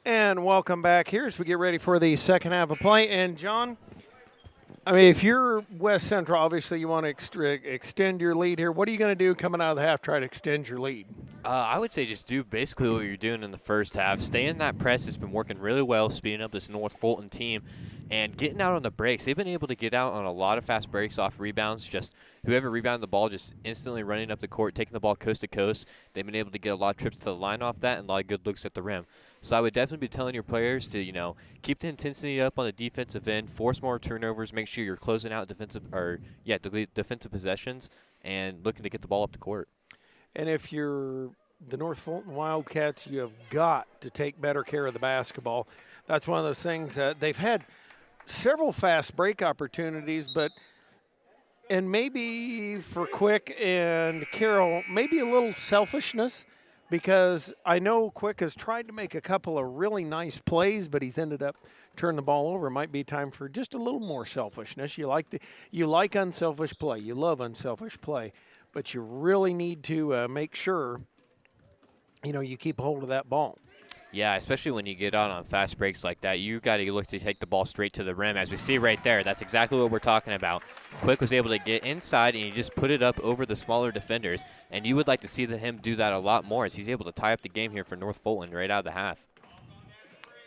And welcome back here as we get ready for the second half of play. And, John, I mean, if you're West Central, obviously you want to extend your lead here. What are you going to do coming out of the half, try to extend your lead? I would say just do basically what you're doing in the first half. Stay in that press. It's been working really well, speeding up this North Fulton team. And getting out on the breaks. They've been able to get out on a lot of fast breaks off rebounds. Just whoever rebounded the ball just instantly running up the court, taking the ball coast to coast. They've been able to get a lot of trips to the line off that and a lot of good looks at the rim. So I would definitely be telling your players to, you know, keep the intensity up on the defensive end, force more turnovers, make sure you're closing out defensive possessions, and looking to get the ball up the court. And if you're the North Fulton Wildcats, you have got to take better care of the basketball. That's one of those things that they've had several fast break opportunities, and maybe for Quick and Carroll, maybe a little selfishness, because I know Quick has tried to make a couple of really nice plays, but he's ended up turning the ball over. It might be time for just a little more selfishness. You like unselfish play. You love unselfish play, but you really need to make sure, you know, you keep a hold of that ball. Yeah, especially when you get out on fast breaks like that, you got to look to take the ball straight to the rim. As we see right there, that's exactly what we're talking about. Quick was able to get inside, and he just put it up over the smaller defenders. And you would like to see him do that a lot more, as he's able to tie up the game here for North Fulton right out of the half.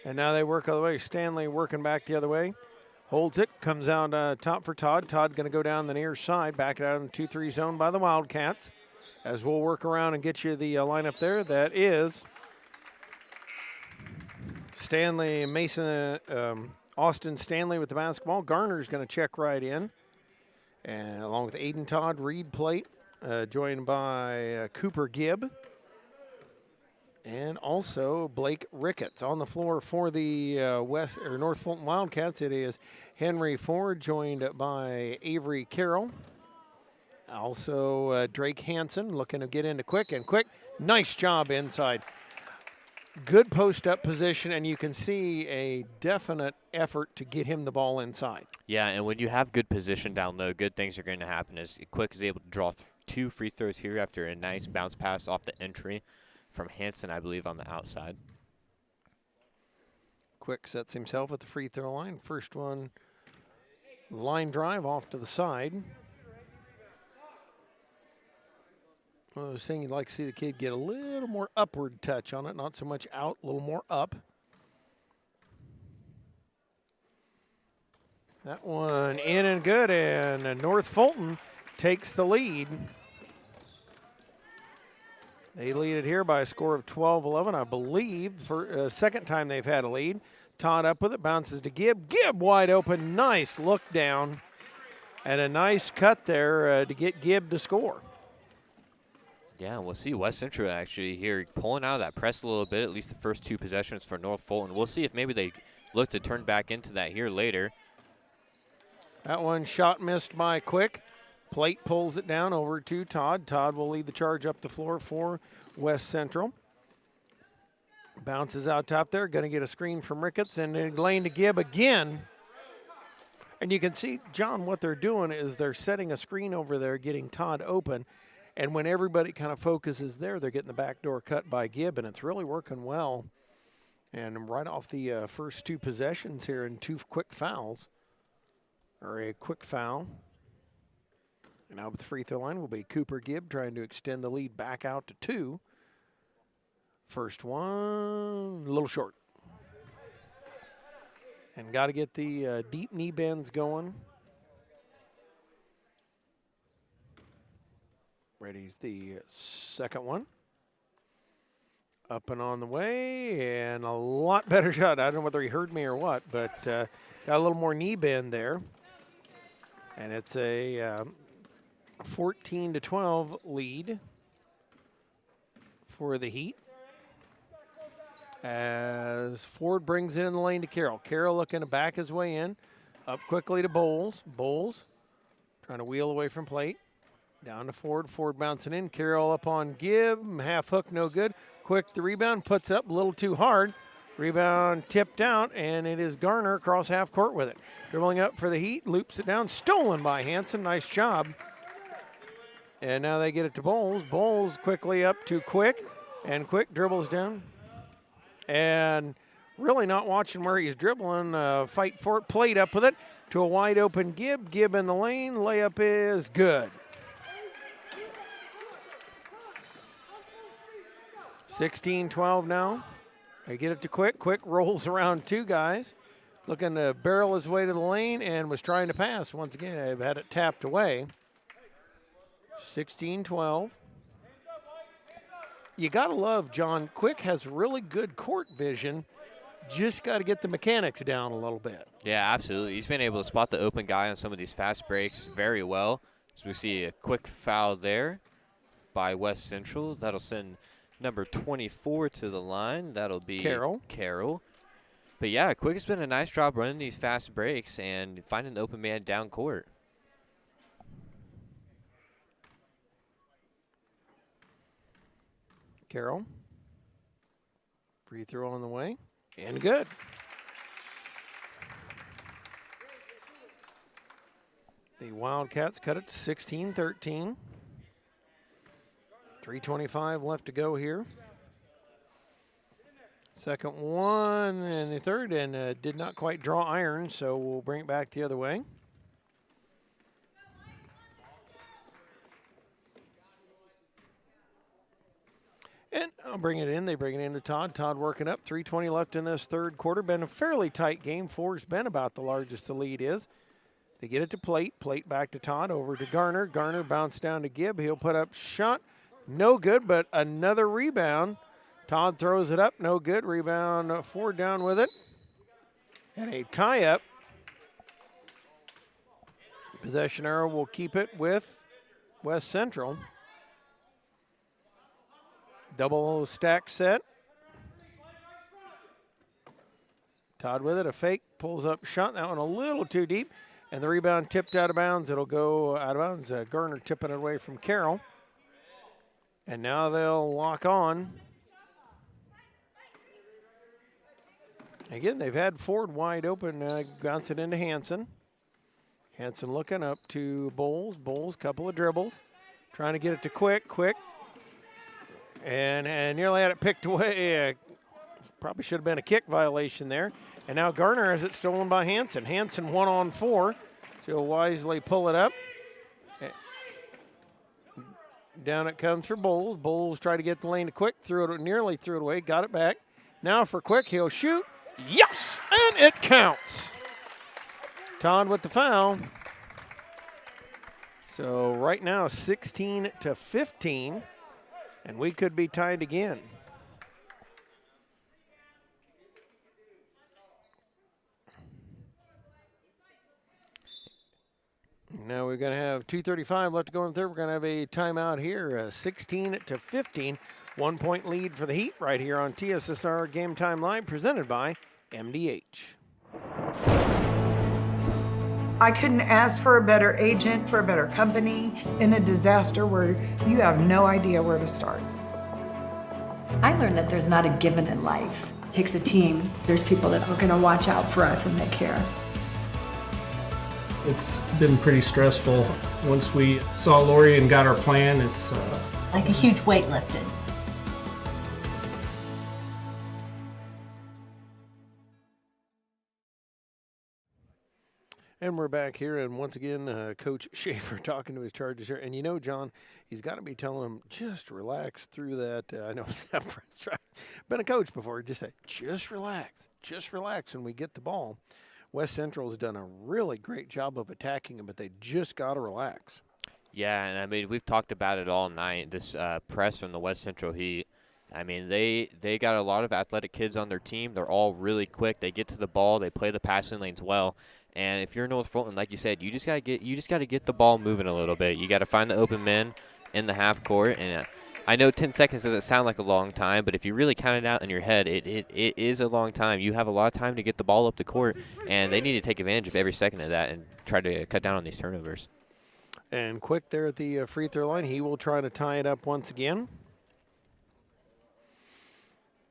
And now they work other way. Stanley working back the other way. Holds it, comes out top for Todd. Todd going to go down the near side, back it out in the 2-3 zone by the Wildcats. As we'll work around and get you the lineup there, that is Stanley, Mason, Austin Stanley with the basketball. Garner's going to check right in. And along with Aiden Todd, Reed Plate, joined by Cooper Gibb. And also Blake Ricketts. On the floor for the North Fulton Wildcats, it is Henry Ford, joined by Avery Carroll. Also Drake Hansen looking to get into Quick. And Quick, nice job inside. Good post-up position, and you can see a definite effort to get him the ball inside. Yeah, and when you have good position down low, good things are going to happen. As Quick is able to draw 2 free throws here after a nice bounce pass off the entry from Hansen, I believe, on the outside. Quick sets himself at the free throw line. First one, line drive off to the side. Well, I was saying you'd like to see the kid get a little more upward touch on it, not so much out, a little more up. That one in and good, and North Fulton takes the lead. They lead it here by a score of 12-11, I believe, for second time they've had a lead. Todd up with it, bounces to Gibb. Gibb wide open, nice look down, and a nice cut there to get Gibb to score. Yeah, we'll see West Central actually here pulling out of that press a little bit, at least the first 2 possessions for North Fulton. We'll see if maybe they look to turn back into that here later. That one shot missed by Quick. Plate pulls it down over to Todd. Todd will lead the charge up the floor for West Central. Bounces out top there, going to get a screen from Ricketts, and then lane to Gibb again. And you can see, John, what they're doing is they're setting a screen over there, getting Todd open. And when everybody kind of focuses there, they're getting the backdoor cut by Gibb, and it's really working well. And right off the first 2 possessions here and 2 quick fouls, or a quick foul. And now with the free throw line will be Cooper Gibb trying to extend the lead back out to 2. First one, a little short. And got to get the deep knee bends going. Ready's the second one. Up and on the way, and a lot better shot. I don't know whether he heard me or what, but got a little more knee bend there. And it's a 14-12 lead for the Heat. As Ford brings it in the lane to Carroll. Carroll looking to back his way in. Up quickly to Bowles. Bowles trying to wheel away from plate. Down to Ford. Ford bouncing in. Carroll up on Gibb. Half hook, no good. Quick the rebound. Puts up a little too hard. Rebound tipped out, and it is Garner across half court with it. Dribbling up for the Heat. Loops it down. Stolen by Hansen. Nice job. And now they get it to Bowles. Bowles quickly up to Quick. And Quick dribbles down. And really not watching where he's dribbling. Fight for it, played up with it to a wide open Gibb. Gibb in the lane, layup is good. 16-12 now. They get it to Quick. Quick rolls around two guys, looking to barrel his way to the lane and was trying to pass. Once again, they've had it tapped away. 16-12. You got to love John. Quick has really good court vision. Just got to get the mechanics down a little bit. Yeah, absolutely. He's been able to spot the open guy on some of these fast breaks very well. So we see a quick foul there by West Central. That'll send number 24 to the line. That'll be Carroll. But yeah, Quick has been a nice job running these fast breaks and finding the open man down court. Carroll. Free throw on the way. And good. The Wildcats cut it to 16-13. 3:25 left to go here. Second one and the third, and did not quite draw iron, so we'll bring it back the other way. And I'll bring it in. They bring it into Todd. Todd working up. 3:20 left in this third quarter. Been a fairly tight game. Four's been about the largest the lead is. They get it to Plate. Plate back to Todd. Over to Garner. Garner bounced down to Gibb. He'll put up shot. No good, but another rebound. Todd throws it up. No good. Rebound. Ford down with it. And a tie-up. Possession arrow will keep it with West Central. Double stack set. Todd with it, a fake, pulls up shot. That one a little too deep. And the rebound tipped out of bounds. It'll go out of bounds. Garner tipping it away from Carroll. And now they'll lock on. Again, they've had Ford wide open, bounce it into Hanson. Hanson looking up to Bowles. Bowles, couple of dribbles. Trying to get it to Quick. Quick. And nearly had it picked away. Probably should have been a kick violation there. And now Garner has it stolen by Hanson. Hanson 1-on-4. So he'll wisely pull it up. Down it comes for Bowles. Bowles tried to get the lane to Quick. Nearly threw it away. Got it back. Now for Quick. He'll shoot. Yes! And it counts. Todd with the foul. So right now 16-15. And we could be tied again. Now we're going to have 2:35 left to go in the third. We're going to have a timeout here, 16-15. 1 point lead for the Heat right here on TSSR Game Time Live, presented by MDH. I couldn't ask for a better agent, for a better company in a disaster where you have no idea where to start. I learned that there's not a given in life. It takes a team. There's people that are gonna watch out for us and they care. It's been pretty stressful. Once we saw Lori and got our plan, it's like a huge weight lifted. And we're back here, and once again, Coach Schaefer talking to his Chargers here. And you know, John, he's got to be telling them, just relax through that. I know I've been a coach before. Just say, just relax when we get the ball. West Central has done a really great job of attacking them, but they just got to relax. Yeah, and I mean, we've talked about it all night, this press from the West Central Heat. I mean, they got a lot of athletic kids on their team. They're all really quick. They get to the ball. They play the passing lanes well. And if you're North Fulton, like you said, you just got to get the ball moving a little bit. You got to find the open men in the half court. And I know 10 seconds doesn't sound like a long time, but if you really count it out in your head, it is a long time. You have a lot of time to get the ball up the court, and they need to take advantage of every second of that and try to cut down on these turnovers. And Quick there at the free throw line. He will try to tie it up once again.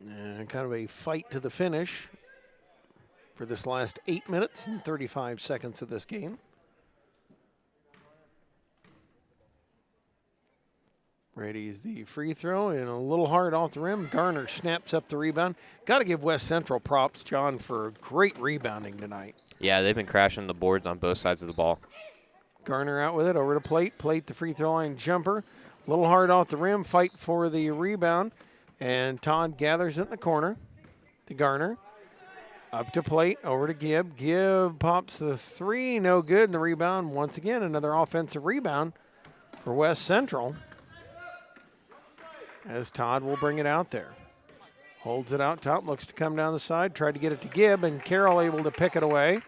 And kind of a fight to the finish for this last 8 minutes and 35 seconds of this game. Ready's the free throw and a little hard off the rim. Garner snaps up the rebound. Got to give West Central props, John, for great rebounding tonight. Yeah, they've been crashing the boards on both sides of the ball. Garner out with it, over to Plate. Plate, the free throw line jumper. A little hard off the rim, fight for the rebound. And Todd gathers it in the corner to Garner. Up to Plate, over to Gibb. Gibb pops the three, no good. And the rebound, once again, another offensive rebound for West Central. As Todd will bring it out there. Holds it out top, looks to come down the side. Tried to get it to Gibb, and Carroll able to pick it away.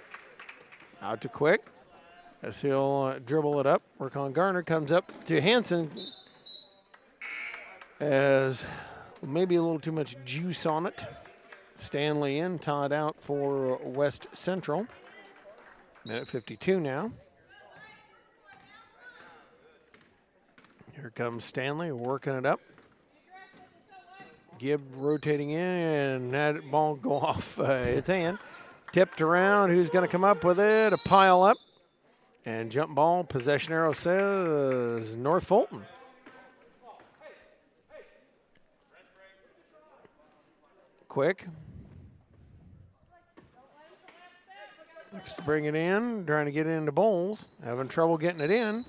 Out to Quick. As he'll dribble it up. Work on Garner, comes up to Hansen. As maybe a little too much juice on it. Stanley in, Todd out for West Central. Minute 52 now. Here comes Stanley working it up. Gibb rotating in, and that ball go off its hand. Tipped around, who's going to come up with it? A pile up. And jump ball, possession arrow says North Fulton. Quick. Looks to bring it in, trying to get it into Bowles. Having trouble getting it in.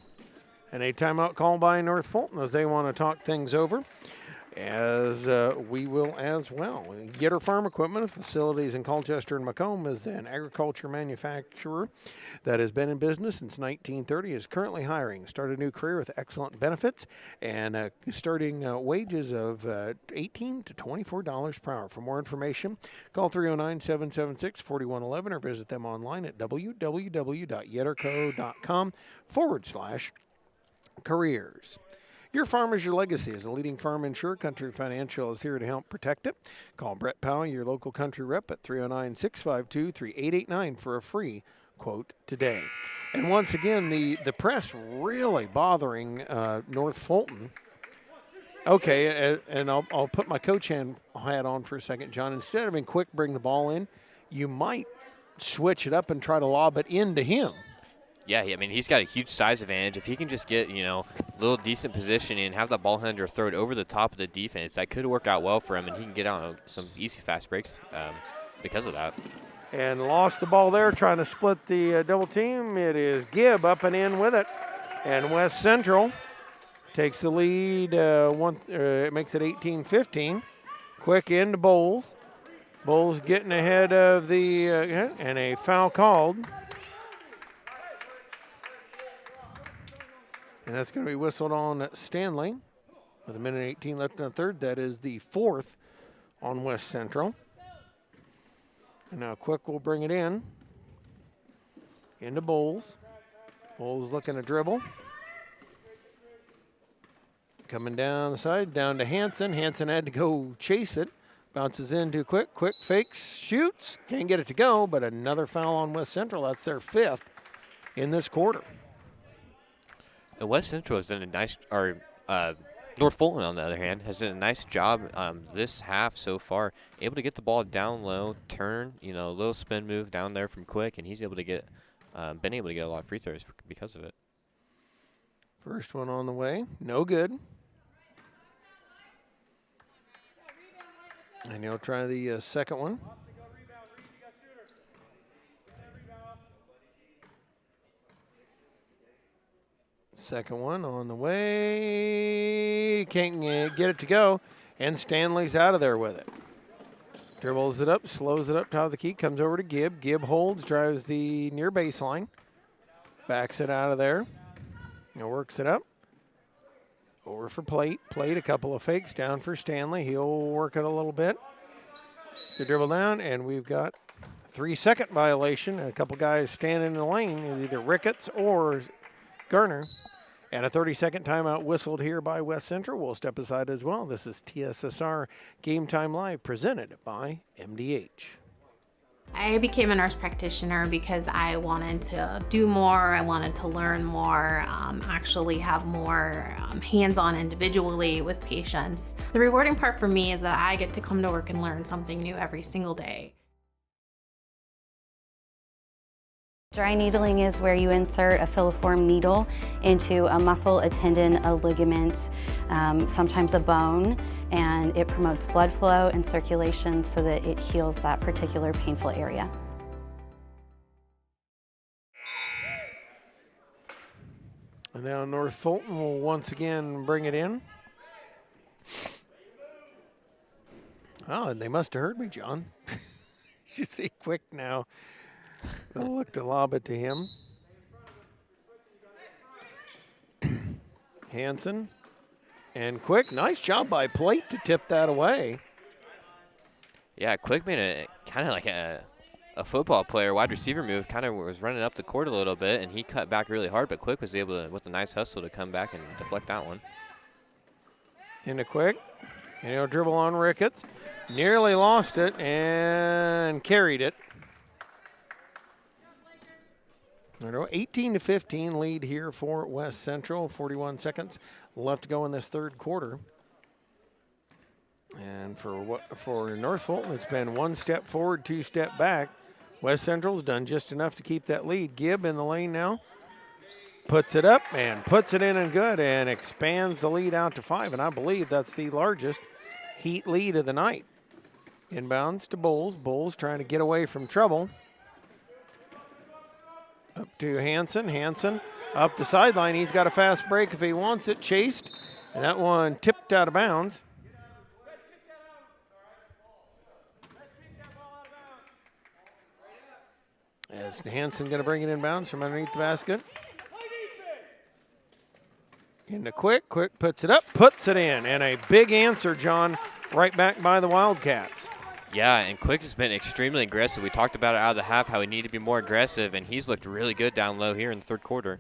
And a timeout call by North Fulton as they want to talk things over. As we will as well. Getter Farm Equipment facilities in Colchester and Macomb is an agriculture manufacturer that has been in business since 1930, is currently hiring. Started a new career with excellent benefits and starting wages of $18 to $24 per hour. For more information, call 309-776-4111 or visit them online at www.yetterco.com/careers. Your farm is your legacy. As a leading farm insurer, Country Financial is here to help protect it. Call Brett Powell, your local country rep, at 309-652-3889 for a free quote today. And once again, the press really bothering North Fulton. Okay, and I'll put my coach hat on for a second, John. Instead of having Quick bring the ball in, you might switch it up and try to lob it into him. Yeah, I mean, he's got a huge size advantage. If he can just get, a little decent positioning and have that ball handler throw it over the top of the defense, that could work out well for him, and he can get on some easy fast breaks because of that. And lost the ball there, trying to split the double team. It is Gibb up and in with it. And West Central takes the lead. It makes it 18-15. Quick into Bowles. Bowles getting ahead of the, and a foul called. And that's going to be whistled on Stanley with 1:18 left in the third. That is the fourth on West Central. And now Quick will bring it in. Into Bowles. Bowles looking to dribble. Coming down the side, down to Hansen. Hansen had to go chase it. Bounces into Quick. Quick fakes, shoots. Can't get it to go, but another foul on West Central. That's their fifth in this quarter. And West Central has done a nice, North Fulton, on the other hand, has done a nice job this half so far. Able to get the ball down low, turn, a little spin move down there from Quick, and he's able to get, been able to get a lot of free throws because of it. First one on the way, no good. And he'll try the second one. Second one on the way. Can't get it to go. And Stanley's out of there with it. Dribbles it up, slows it up, top of the key, comes over to Gibb. Gibb holds, drives the near baseline. Backs it out of there. Works it up. Over for Plate. Plate, a couple of fakes down for Stanley. He'll work it a little bit. The dribble down, and we've got 3-second violation. A couple guys standing in the lane, either Ricketts or Garner. And a 30-second timeout whistled here by West Central. We'll step aside as well. This is TSSR Game Time Live presented by MDH. I became a nurse practitioner because I wanted to do more. I wanted to learn more, actually have more hands-on individually with patients. The rewarding part for me is that I get to come to work and learn something new every single day. Dry needling is where you insert a filiform needle into a muscle, a tendon, a ligament, sometimes a bone, and it promotes blood flow and circulation so that it heals that particular painful area. And now North Fulton will once again bring it in. Oh, and they must have heard me, John. You see Quick now. They'll look to lob it to him. Hansen and Quick. Nice job by Plate to tip that away. Yeah, Quick made a kind of like a football player, wide receiver move, kind of was running up the court a little bit, and he cut back really hard, but Quick was able to, with a nice hustle, to come back and deflect that one. Into Quick. And he'll dribble on Ricketts. Nearly lost it and carried it. 18-15 lead here for West Central. 41 seconds left to go in this third quarter. And for North Fulton, it's been 1 step forward, 2 step back. West Central's done just enough to keep that lead. Gibb in the lane now. Puts it up and puts it in and good and expands the lead out to 5. And I believe that's the largest Heat lead of the night. Inbounds to Bowles. Bowles trying to get away from trouble. Up to Hansen. Hansen up the sideline. He's got a fast break if he wants it. Chased. And that one tipped out of bounds. As Hansen going to bring it inbounds from underneath the basket. Into Quick. Quick puts it up, puts it in. And a big answer, John, right back by the Wildcats. Yeah, and Quick has been extremely aggressive. We talked about it out of the half, how he needed to be more aggressive, and he's looked really good down low here in the third quarter.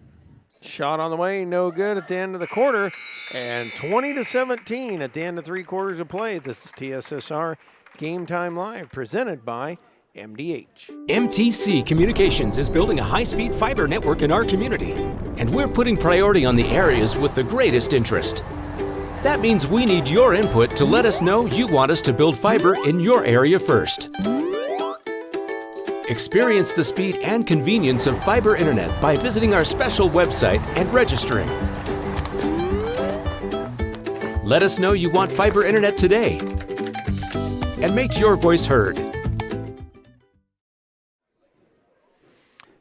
Shot on the way, no good at the end of the quarter. And 20-17 at the end of 3 quarters of play. This is TSSR Game Time Live, presented by MDH. MTC Communications is building a high-speed fiber network in our community, and we're putting priority on the areas with the greatest interest. That means we need your input to let us know you want us to build fiber in your area first. Experience the speed and convenience of fiber internet by visiting our special website and registering. Let us know you want fiber internet today, and make your voice heard.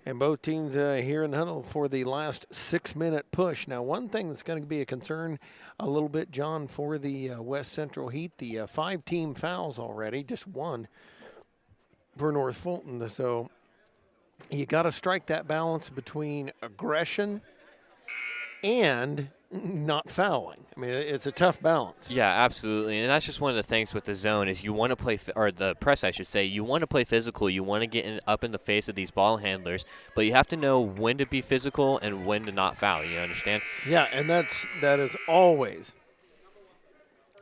And both teams here in the huddle for the last 6-minute push. Now, one thing that's going to be a concern a little bit, John, for the West Central Heat, the 5-team fouls already, just 1 for North Fulton. So you got to strike that balance between aggression and not fouling. I mean, it's a tough balance. Yeah, absolutely. And that's just one of the things with the zone is you want to play, or the press, I should say, you want to play physical. You want to get up in the face of these ball handlers, but you have to know when to be physical and when to not foul. You understand? Yeah, and that is always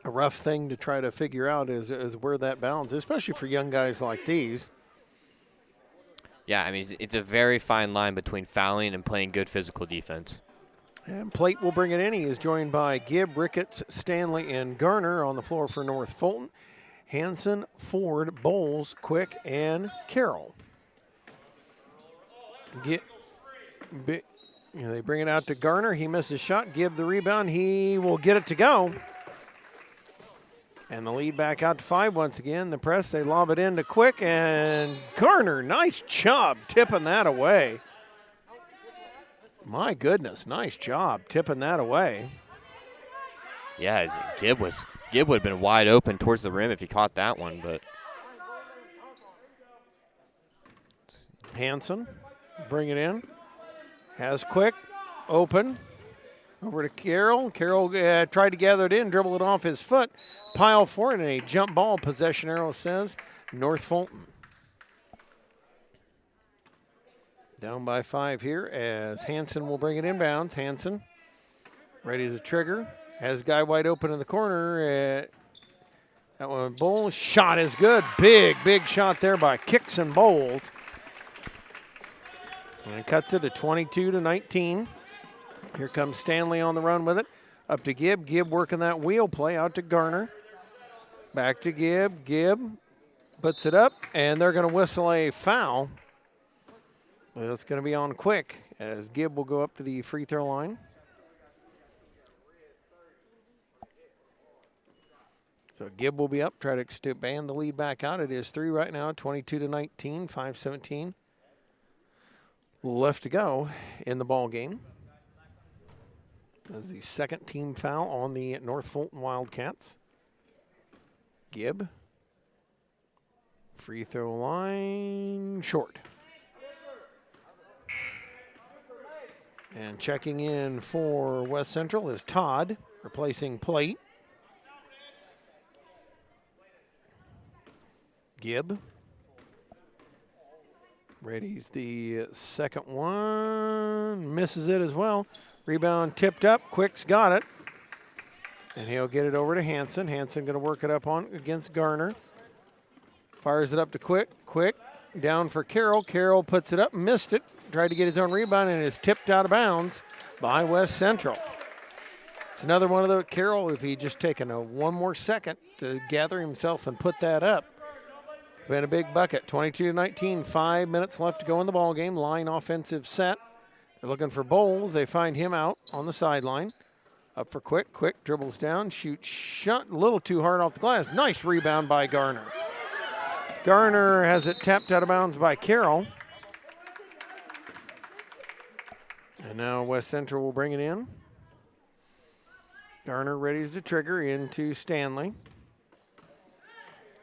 a rough thing to try to figure out is where that balance is, especially for young guys like these. Yeah, I mean, it's a very fine line between fouling and playing good physical defense. And Plate will bring it in. He is joined by Gibb, Ricketts, Stanley, and Garner on the floor for North Fulton. Hansen, Ford, Bowles, Quick, and Carroll. They bring it out to Garner. He misses shot. Gibb the rebound. He will get it to go. And the lead back out to 5 once again. The press, they lob it in to Quick, and Garner, nice job tipping that away. My goodness, nice job tipping that away. Yeah, Gibb would have been wide open towards the rim if he caught that one, but Hansen, bring it in. Has Quick, open, over to Carroll. Carroll tried to gather it in, dribble it off his foot, pile for it, and a jump ball. Possession arrow says North Fulton. Down by 5 here as Hansen will bring it inbounds. Hansen ready to trigger. Has a guy wide open in the corner. That one, Bowles. Shot is good. Big shot there by Kicks and Bowles. And it cuts it to 22-19. Here comes Stanley on the run with it. Up to Gibb. Gibb working that wheel play out to Garner. Back to Gibb. Gibb puts it up, and they're going to whistle a foul. Well, it's going to be on Quick as Gibb will go up to the free throw line. So Gibb will be up, try to expand the lead back out. It is 3 right now, 22-19, 5:17 left to go in the ball game. That's the second team foul on the North Fulton Wildcats. Gibb, free throw line, short. And checking in for West Central is Todd, replacing Plate. Gibb readies the second one, misses it as well. Rebound tipped up, Quick's got it. And he'll get it over to Hanson. Hanson going to work it up on against Garner. Fires it up to Quick. Quick down for Carroll. Carroll puts it up, missed it. Tried to get his own rebound and is tipped out of bounds by West Central. It's another one of the Carroll, if he just taken one more second to gather himself and put that up. Been a big bucket. 22-19, 5 minutes left to go in the ball game. Line offensive set. They're looking for Bowles. They find him out on the sideline. Up for Quick. Quick dribbles down, shoots shot a little too hard off the glass. Nice rebound by Garner. Garner has it tapped out of bounds by Carroll. And now West Central will bring it in. Garner readies to trigger into Stanley.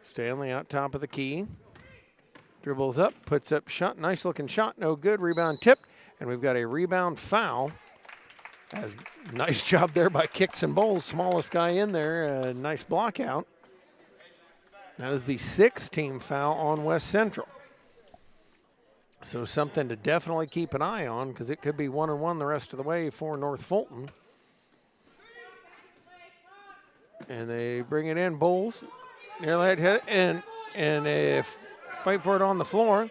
Stanley out top of the key. Dribbles up, puts up shot. Nice looking shot, no good. Rebound tipped, and we've got a rebound foul. Nice job there by Kicks and Bowles, smallest guy in there. Nice block out. That is the 6th team foul on West Central. So something to definitely keep an eye on because it could be 1-1 the rest of the way for North Fulton. And they bring it in, Bowles. Near that hit, and they fight for it on the floor.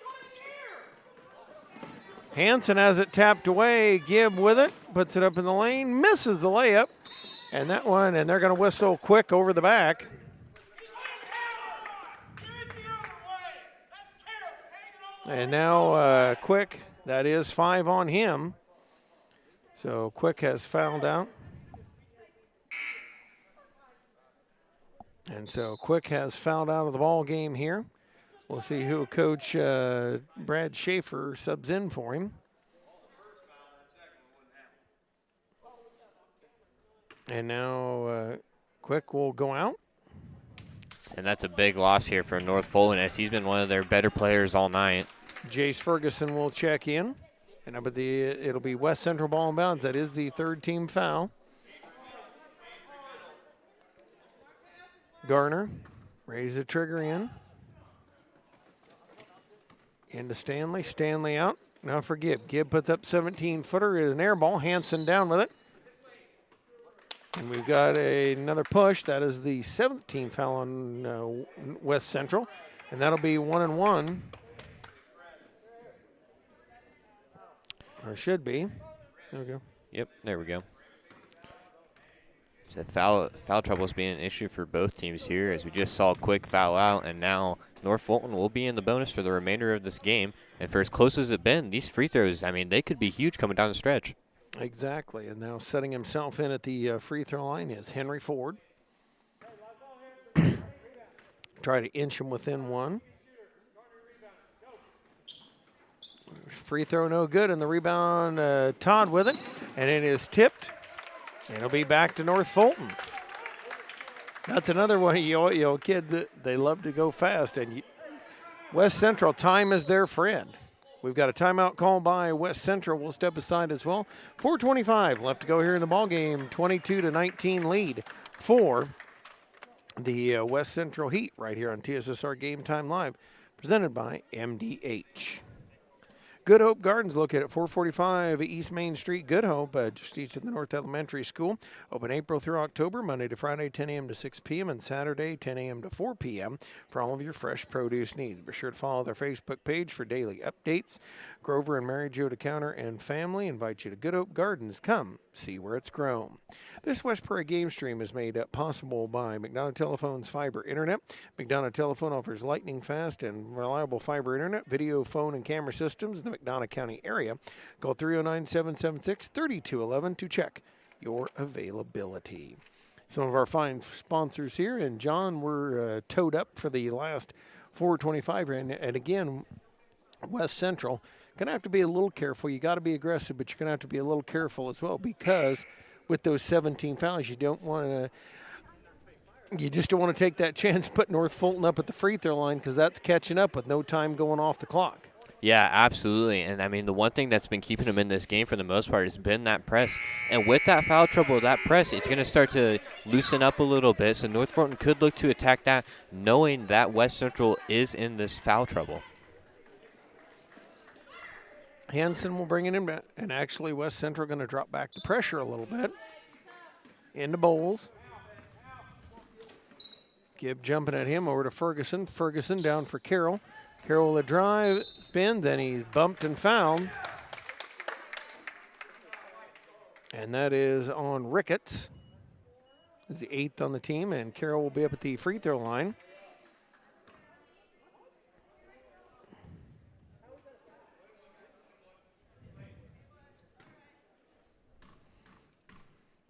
Hanson has it tapped away. Gibb with it, puts it up in the lane, misses the layup. And that one, and they're going to whistle Quick over the back. And now Quick, that is 5 on him. So Quick has fouled out. And so Quick has fouled out of the ball game here. We'll see who Coach Brad Schaefer subs in for him. And now Quick will go out. And that's a big loss here for North Fulton as he's been one of their better players all night. Jace Ferguson will check in. And it'll be West Central ball in bounds. That is the 3rd team foul. Garner, raise the trigger in. Into Stanley. Stanley out. Now for Gibb. Gibb puts up 17-footer. It is an air ball. Hanson down with it. And we've got another push. That is the 7th team foul on West Central. And that'll be 1-1. Or should be. There we go. Yep, there we go. So foul trouble is being an issue for both teams here as we just saw Quick foul out, and now North Fulton will be in the bonus for the remainder of this game. And for as close as it's been, these free throws, I mean, they could be huge coming down the stretch. Exactly, and now setting himself in at the free throw line is Henry Ford. Try to inch him within one. Free throw no good, and the rebound, Todd with it, and it is tipped. It'll be back to North Fulton. That's another one, kid that they love to go fast. And West Central, time is their friend. We've got a timeout call by West Central. We'll step aside as well. 4:25 left to go here in the ball game. 22-19 lead for the West Central Heat right here on TSSR Game Time Live, presented by MDH. Good Hope Gardens located at 445 East Main Street. Good Hope, just east of the North Elementary School. Open April through October, Monday to Friday, 10 a.m. to 6 p.m. and Saturday, 10 a.m. to 4 p.m. for all of your fresh produce needs. Be sure to follow their Facebook page for daily updates. Grover and Mary Jo DeCounter and family invite you to Good Hope Gardens. Come see where it's grown. This West Prairie game stream is made possible by McDonough Telephone's fiber internet. McDonough Telephone offers lightning fast and reliable fiber internet, video, phone, and camera systems. The McDonough County area. Call 309-776-3211 to check your availability. Some of our fine sponsors here, and John, we're towed up for the last 425, and again, West Central going to have to be a little careful. You got to be aggressive, but you're going to have to be a little careful as well, because with those 17 fouls, you just don't want to take that chance, put North Fulton up at the free throw line, because that's catching up with no time going off the clock. Yeah, absolutely. And, I mean, the one thing that's been keeping them in this game for the most part has been that press. And with that foul trouble, that press, it's going to start to loosen up a little bit. So North Fulton could look to attack that, knowing that West Central is in this foul trouble. Hansen will bring it in, and actually West Central going to drop back the pressure a little bit. Into Bowles. Gibb jumping at him over to Ferguson. Ferguson down for Carroll. Carroll with a drive, spin, then he's bumped and fouled. And that is on Ricketts. He's the 8th on the team, and Carroll will be up at the free throw line.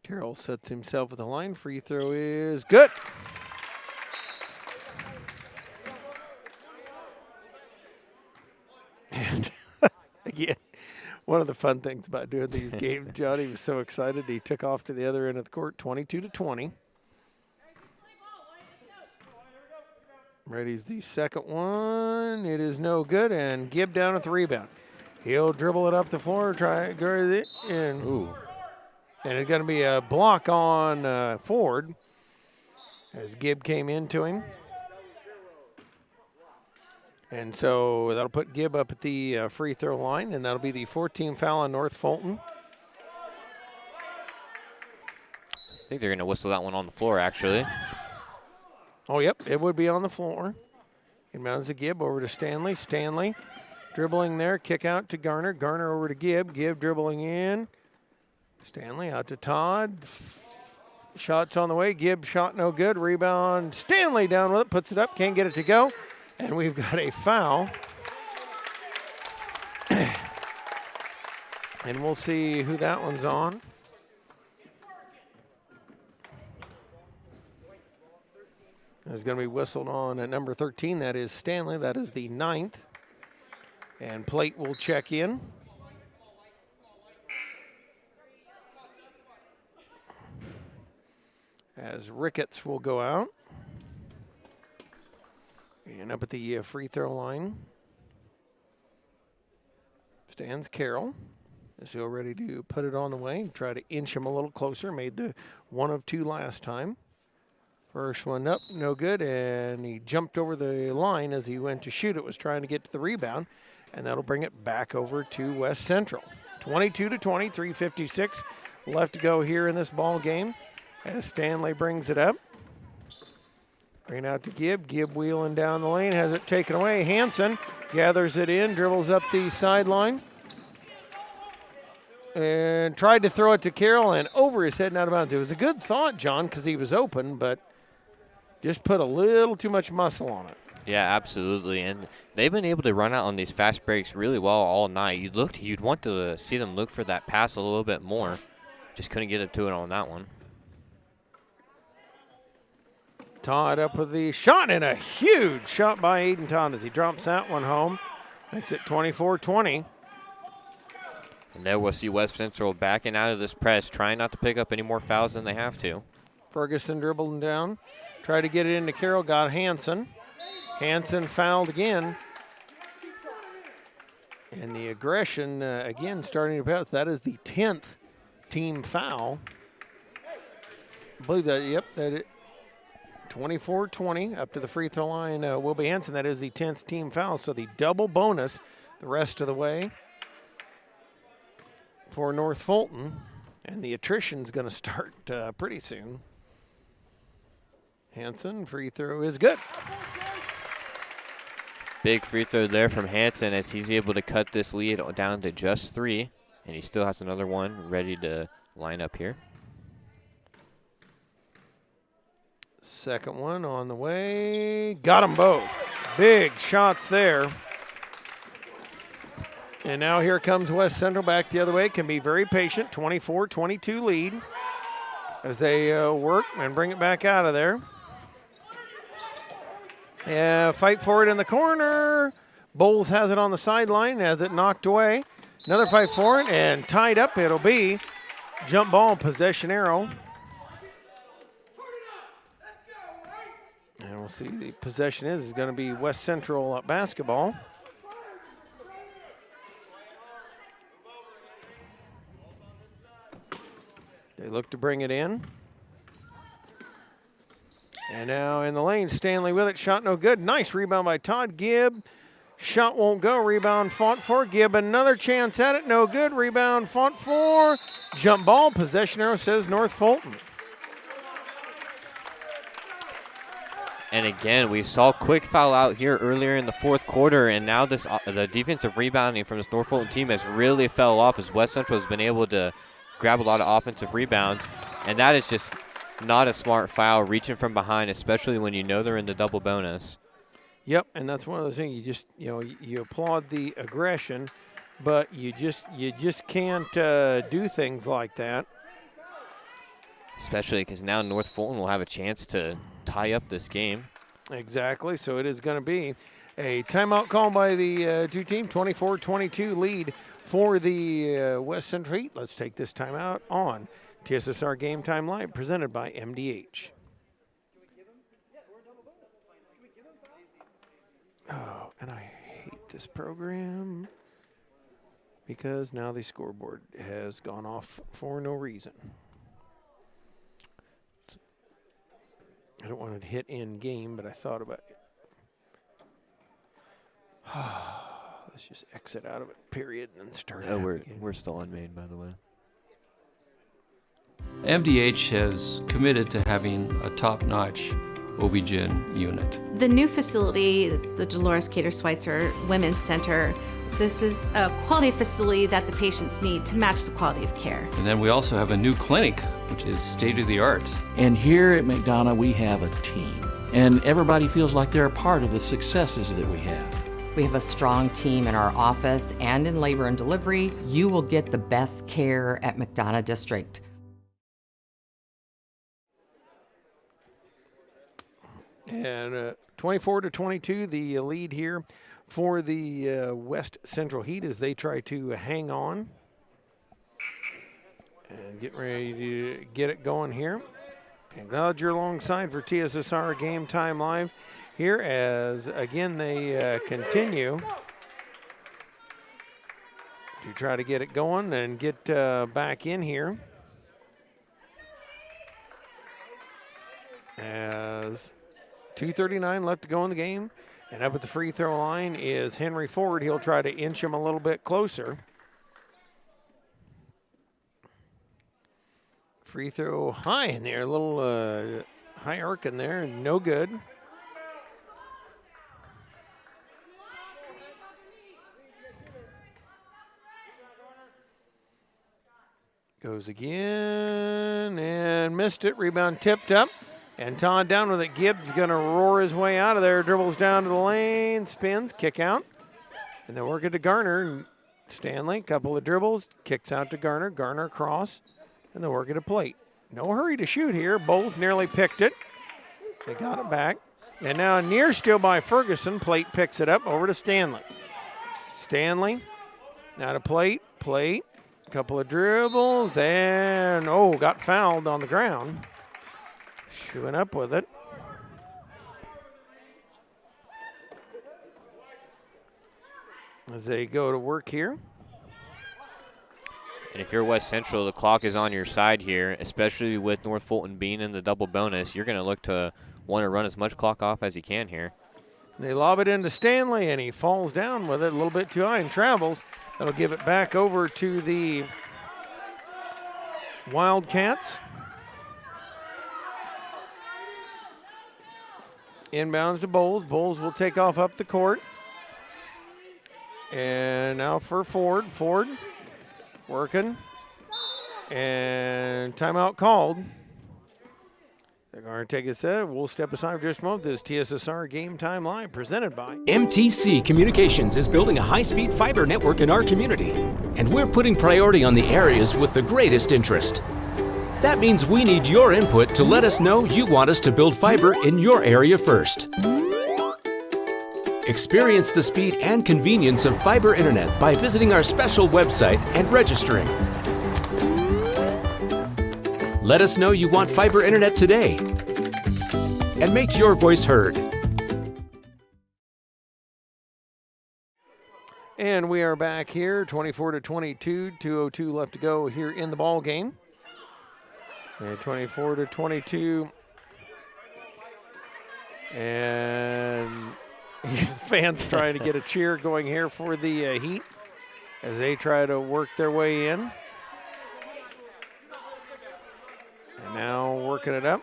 Carroll sets himself at the line. Free throw is good. And again, one of the fun things about doing these games, Johnny was so excited he took off to the other end of the court, 22-20. Ready's the second one. It is no good, and Gibb down at the rebound. He'll dribble it up the floor, try go it, and ooh. And it's going to be a block on Ford as Gibb came into him. And so that'll put Gibb up at the free throw line, and that'll be the 14th foul on North Fulton. I think they're going to whistle that one on the floor, actually. Oh, yep, it would be on the floor. Inbounds to Gibb, over to Stanley. Stanley dribbling there, kick out to Garner. Garner over to Gibb. Gibb dribbling in. Stanley out to Todd. Shots on the way. Gibb shot no good. Rebound. Stanley down with it. Puts it up. Can't get it to go. And we've got a foul. And we'll see who that one's on. It's going to be whistled on at number 13. That is Stanley. That is the 9th. And Plate will check in. As Ricketts will go out. And up at the free throw line stands Carroll. Is still ready to put it on the way. Try to inch him a little closer. Made the 1 of 2 last time. First one up, no good. And he jumped over the line as he went to shoot it. Was trying to get to the rebound. And that'll bring it back over to West Central. 22-20, 3:56 left to go here in this ball game. As Stanley brings it up. Bring it out to Gibb. Gibb wheeling down the lane. Has it taken away. Hansen gathers it in. Dribbles up the sideline. And tried to throw it to Carroll and over his head and out of bounds. It was a good thought, John, because he was open, but just put a little too much muscle on it. Yeah, absolutely. And they've been able to run out on these fast breaks really well all night. You'd want to see them look for that pass a little bit more. Just couldn't get it to it on that one. Todd up with the shot, and a huge shot by Aiden Todd as he drops that one home. Makes it 24-20. And there we'll see West Central backing out of this press, trying not to pick up any more fouls than they have to. Ferguson dribbling down. Tried to get it into Carroll, got Hansen. Hansen fouled again. And the aggression, again, starting to pass. That is the 10th team foul. I believe that, yep, that it. 24-20 up to the free throw line. Will be Hansen. That is the 10th team foul. So the double bonus the rest of the way for North Fulton. And the attrition's going to start pretty soon. Hansen, free throw is good. Big free throw there from Hansen as he's able to cut this lead down to just 3. And he still has another one ready to line up here. Second one on the way. Got them both. Big shots there. And now here comes West Central back the other way. Can be very patient. 24-22 lead as they work and bring it back out of there. Yeah, fight for it in the corner. Bowles has it on the sideline, has it knocked away. Another fight for it and tied up it'll be. Jump ball, possession arrow. And we'll see the possession is going to be West Central basketball. They look to bring it in. And now in the lane, Stanley with it. Shot no good. Nice rebound by Todd Gibb. Shot won't go. Rebound fought for. Gibb another chance at it. No good. Rebound fought for. Jump ball. Possession arrow says North Fulton. And again, we saw quick foul out here earlier in the fourth quarter, and now this the defensive rebounding from this North Fulton team has really fell off as West Central has been able to grab a lot of offensive rebounds, and that is just not a smart foul, reaching from behind, especially when you know they're in the double bonus. Yep, and that's one of those things you applaud the aggression, but you just can't do things like that. Especially because now North Fulton will have a chance to tie up this game. Exactly, so it is going to be a timeout call by the two teams, 24-22 lead for the West Central Heat. Let's take this timeout on TSSR Game Time Live, presented by MDH. Oh, and I hate this program because now the scoreboard has gone off for no reason. I don't want to hit end game, but I thought about it. Let's just exit out of it, period, and then start it again. We're still on main, by the way. MDH has committed to having a top-notch OB-GYN unit. The new facility, the Dolores Cater Schweitzer Women's Center, this is a quality facility that the patients need to match the quality of care. And then we also have a new clinic, which is state-of-the-art. And here at McDonough, we have a team. And everybody feels like they're a part of the successes that we have. We have a strong team in our office and in labor and delivery. You will get the best care at McDonough District. And 24-22, the lead here for the West Central Heat as they try to hang on and get ready to get it going here. Acknowledge your alongside for TSSR Game Time Live here as, again, they continue to try to get it going and get back in here. As 2:39 left to go in the game. And up at the free throw line is Henry Ford. He'll try to inch him a little bit closer. Free throw high in there, a little high arc in there, no good. Goes again and missed it. Rebound tipped up. And Todd down with it. Gibbs going to roar his way out of there. Dribbles down to the lane, spins, kick out. And then work it to Garner. Stanley, couple of dribbles, kicks out to Garner. Garner across, and then work it to Plate. No hurry to shoot here. Both nearly picked it. They got it back. And now near steal by Ferguson. Plate picks it up over to Stanley. Stanley, now to Plate. Plate, couple of dribbles, and got fouled on the ground. Chewing up with it. As they go to work here. And if you're West Central, the clock is on your side here, especially with North Fulton being in the double bonus. You're going to look to want to run as much clock off as you can here. They lob it into Stanley, and he falls down with it a little bit too high and travels. That'll give it back over to the Wildcats. Inbounds to Bowles. Bowles will take off up the court. And now for Ford. Ford working. And timeout called. They're going to take a set. We'll step aside for just a moment. This TSSR Game Time Live presented by MTC Communications is building a high-speed fiber network in our community, and we're putting priority on the areas with the greatest interest. That means we need your input to let us know you want us to build fiber in your area first. Experience the speed and convenience of fiber internet by visiting our special website and registering. Let us know you want fiber internet today and make your voice heard. And we are back here, 24-22, 2:02 left to go here in the ball game. And 24-22. And fans trying to get a cheer going here for the Heat as they try to work their way in. And now working it up.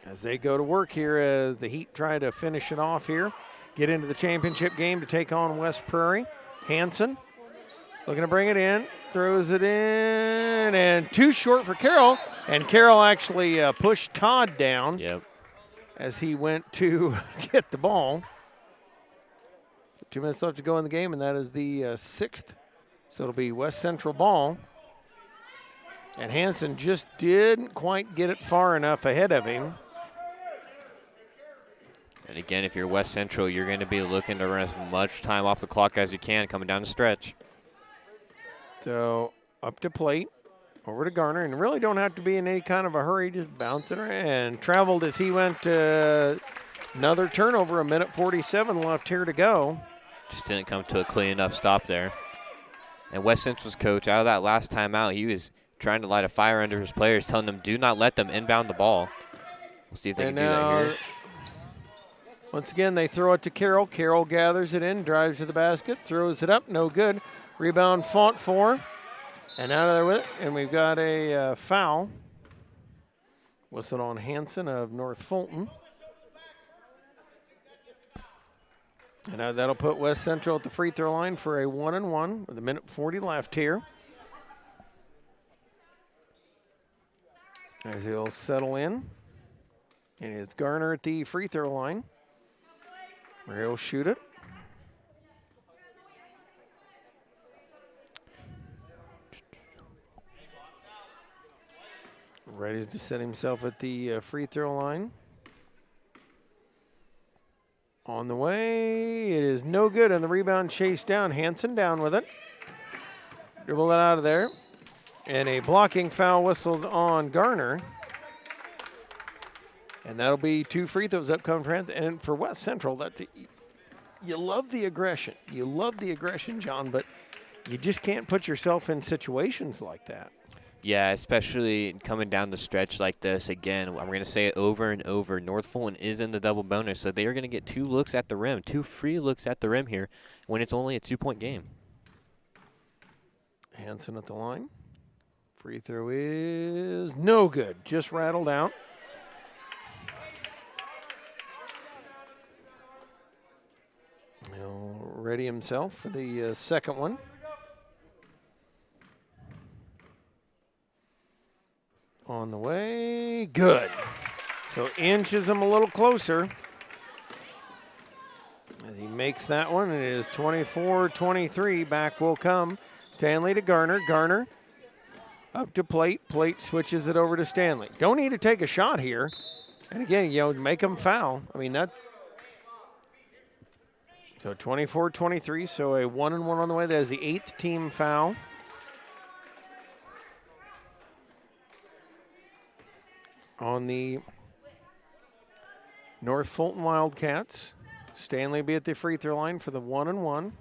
As they go to work here, as the Heat try to finish it off here, get into the championship game to take on West Prairie. Hanson looking to bring it in, throws it in, and too short for Carroll. And Carroll actually pushed Todd down as he went to get the ball. 2 minutes left to go in the game, and that is the sixth. So it'll be West Central ball. And Hanson just didn't quite get it far enough ahead of him. And again, if you're West Central, you're going to be looking to run as much time off the clock as you can coming down the stretch. So up to plate, over to Garner, and really don't have to be in any kind of a hurry, just bouncing around. And traveled as he went. Another turnover, 1:47 left here to go. Just didn't come to a clean enough stop there. And West Central's coach, out of that last time out, he was trying to light a fire under his players, telling them do not let them inbound the ball. We'll see if they can do that here. Once again, they throw it to Carroll. Carroll gathers it in, drives to the basket, throws it up, no good. Rebound fought for, and out of there with it. And we've got a foul. Whistled on Hanson of North Fulton. And that'll put West Central at the free throw line for a 1-and-1 with 1:40 left here. As he'll settle in. And it's Garner at the free throw line, where he'll shoot it. Ready to set himself at the free throw line. On the way, it is no good, and the rebound chased down. Hanson down with it. Dribble it out of there. And a blocking foul whistled on Garner. And that'll be 2 free throws upcoming for Hanson. And for West Central, you love the aggression. You love the aggression, John, but you just can't put yourself in situations like that. Yeah, especially coming down the stretch like this. Again, I'm going to say it over and over. North Fulton is in the double bonus, so they are going to get 2 looks at the rim, 2 free looks at the rim here when it's only a 2-point game. Hanson at the line. Free throw is no good. Just rattled out. He'll ready himself for the second one. On the way, good. So inches him a little closer as he makes that one. It is 24-23. Back will come. Stanley to Garner. Garner up to Plate. Plate switches it over to Stanley. Don't need to take a shot here. And again, make them foul. I mean, that's so 24-23. So a 1-and-1 on the way. That is the 8th team foul. On the North Fulton Wildcats. Stanley be at the free throw line for the 1-and-1.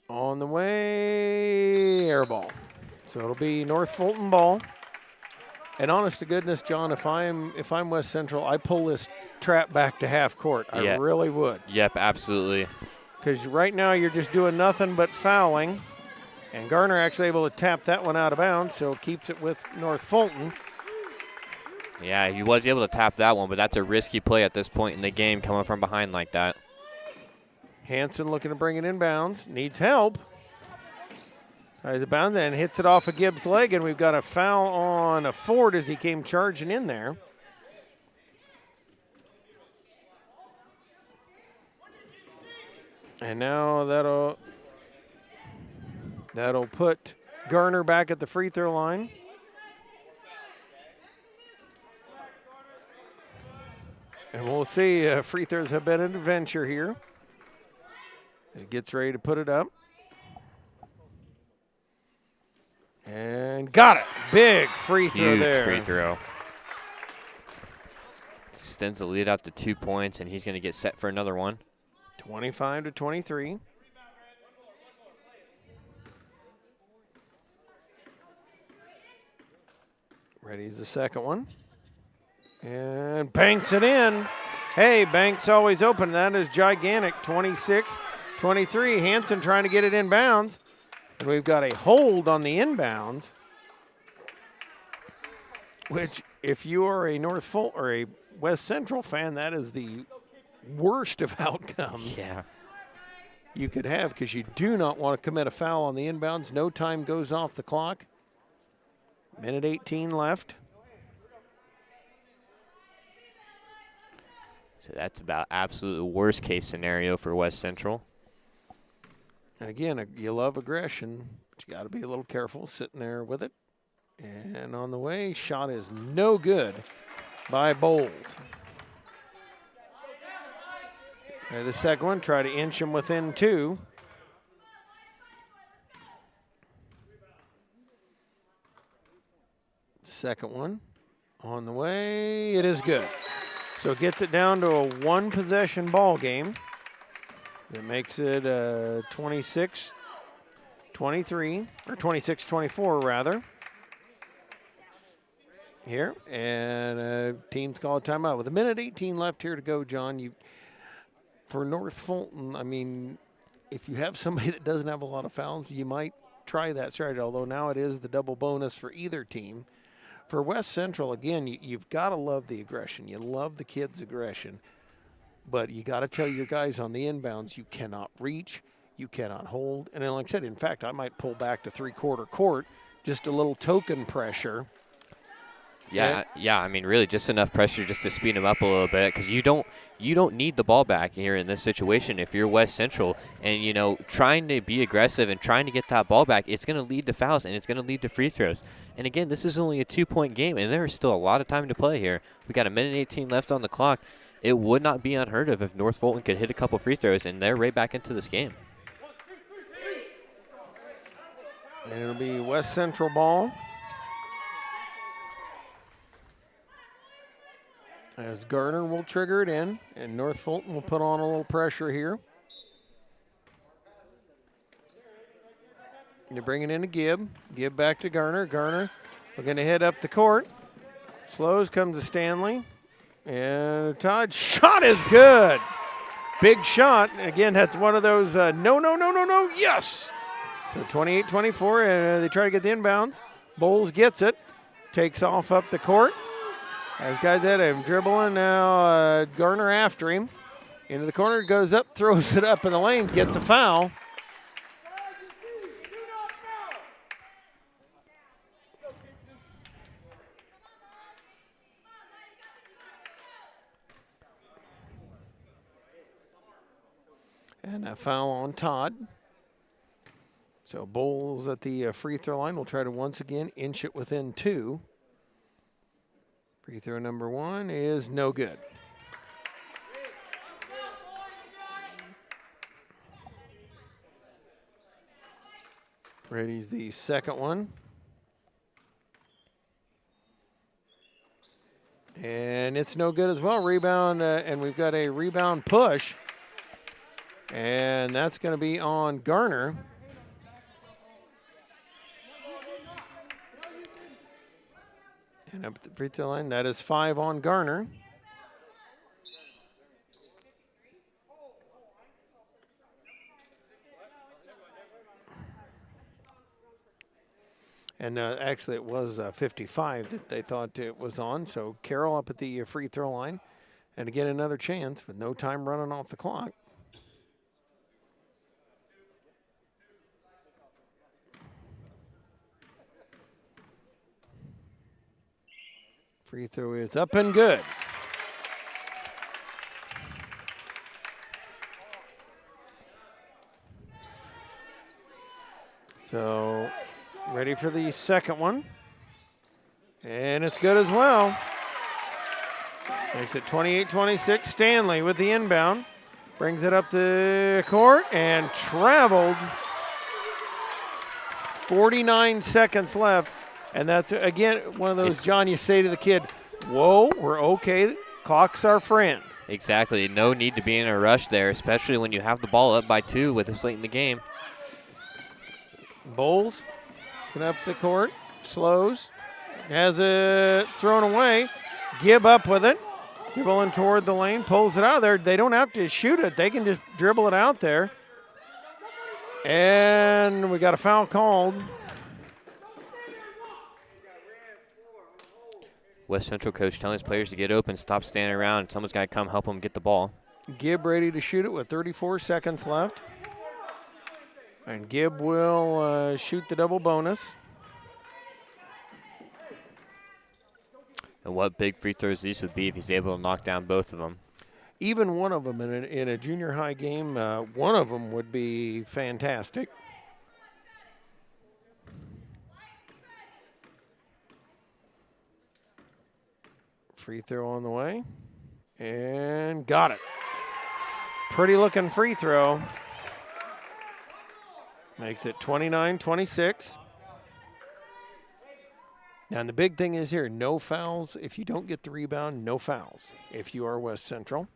On the way, air ball. So it'll be North Fulton ball. And honest to goodness, John, if I'm West Central, I pull this trap back to half court. I really would. Yep, absolutely. Because right now you're just doing nothing but fouling. And Garner actually able to tap that one out of bounds, so keeps it with North Fulton. Yeah, he was able to tap that one, but that's a risky play at this point in the game coming from behind like that. Hanson looking to bring it inbounds. Needs help. Tries to bounce and hits it off of Gibbs' leg, and we've got a foul on Ford as he came charging in there. And now that'll put Garner back at the free throw line. And we'll see. Free throws have been an adventure here. He gets ready to put it up. And got it. Big free throw there. Huge free throw. Extends the lead out to 2 points, and he's going to get set for another one. 25-23. Ready's the second one. And banks it in. Hey, Banks always open. That is gigantic. 26-23. Hanson trying to get it inbounds. And we've got a hold on the inbounds, which if you are a North Fulton or a West Central fan, that is the worst of outcomes you could have, because you do not want to commit a foul on the inbounds. No time goes off the clock. Minute 18 left. So that's about absolute worst case scenario for West Central. Again, you love aggression, but you got to be a little careful sitting there with it. And on the way, shot is no good by Bowles. And the second one, try to inch him within 2. Second one on the way, it is good. So it gets it down to a 1-possession ball game. That makes it 26-23, or 26-24 rather. Here, and teams call a timeout with a minute 18 left here to go. John, for North Fulton, I mean, if you have somebody that doesn't have a lot of fouls, you might try that strategy, although now it is the double bonus for either team. For West Central, again, you've got to love the aggression. You love the kids' aggression. But you got to tell your guys on the inbounds, you cannot reach, you cannot hold. And then, like I said, in fact, I might pull back to three-quarter court, just a little token pressure. Yeah, I mean, really just enough pressure just to speed them up a little bit, because you don't need the ball back here in this situation if you're West Central. And, you know, trying to be aggressive and trying to get that ball back, it's going to lead to fouls and it's going to lead to free throws. And, again, this is only a 2-point game, and there is still a lot of time to play here. We got a minute 18 left on the clock. It would not be unheard of if North Fulton could hit a couple free throws, and they're right back into this game. And it'll be West Central ball. As Garner will trigger it in, and North Fulton will put on a little pressure here. They bring it in to Gibb. Gibb back to Garner. Garner, we're going to head up the court. Slows, comes to Stanley. And Todd, shot is good. Big shot. Again, that's one of those no, yes. So 28-24, and they try to get the inbounds. Bowles gets it, takes off up the court. As guys at him, dribbling now, Garner after him. Into the corner, goes up, throws it up in the lane, gets a foul. And a foul on Todd. So Bowles at the free throw line will try to once again inch it within 2. Free throw number 1 is no good. Ready's the second one. And it's no good as well. Rebound, and we've got a rebound push. And that's going to be on Garner. And up at the free throw line, that is 5 on Garner. And actually it was 55 that they thought it was on. So Carroll up at the free throw line. And again, another chance with no time running off the clock. Free throw is up and good. So ready for the second one. And it's good as well. Makes it 28-26. Stanley with the inbound. Brings it up the court and traveled. 49 seconds left. And that's, again, one of those, John, you say to the kid, whoa, we're okay. Clock's our friend. Exactly. No need to be in a rush there, especially when you have the ball up by 2 with this late in the game. Bowles up the court, slows, has it thrown away. Gibb up with it, dribbling toward the lane, pulls it out of there. They don't have to shoot it. They can just dribble it out there. And we got a foul called. West Central coach telling his players to get open, stop standing around. Someone's got to come help them get the ball. Gibb ready to shoot it with 34 seconds left. And Gibb will shoot the double bonus. And what big free throws these would be if he's able to knock down both of them. Even one of them in a junior high game, one of them would be fantastic. Free throw on the way. And got it. Pretty looking free throw. Makes it 29-26. Now, and the big thing is here, no fouls. If you don't get the rebound, no fouls if you are West Central.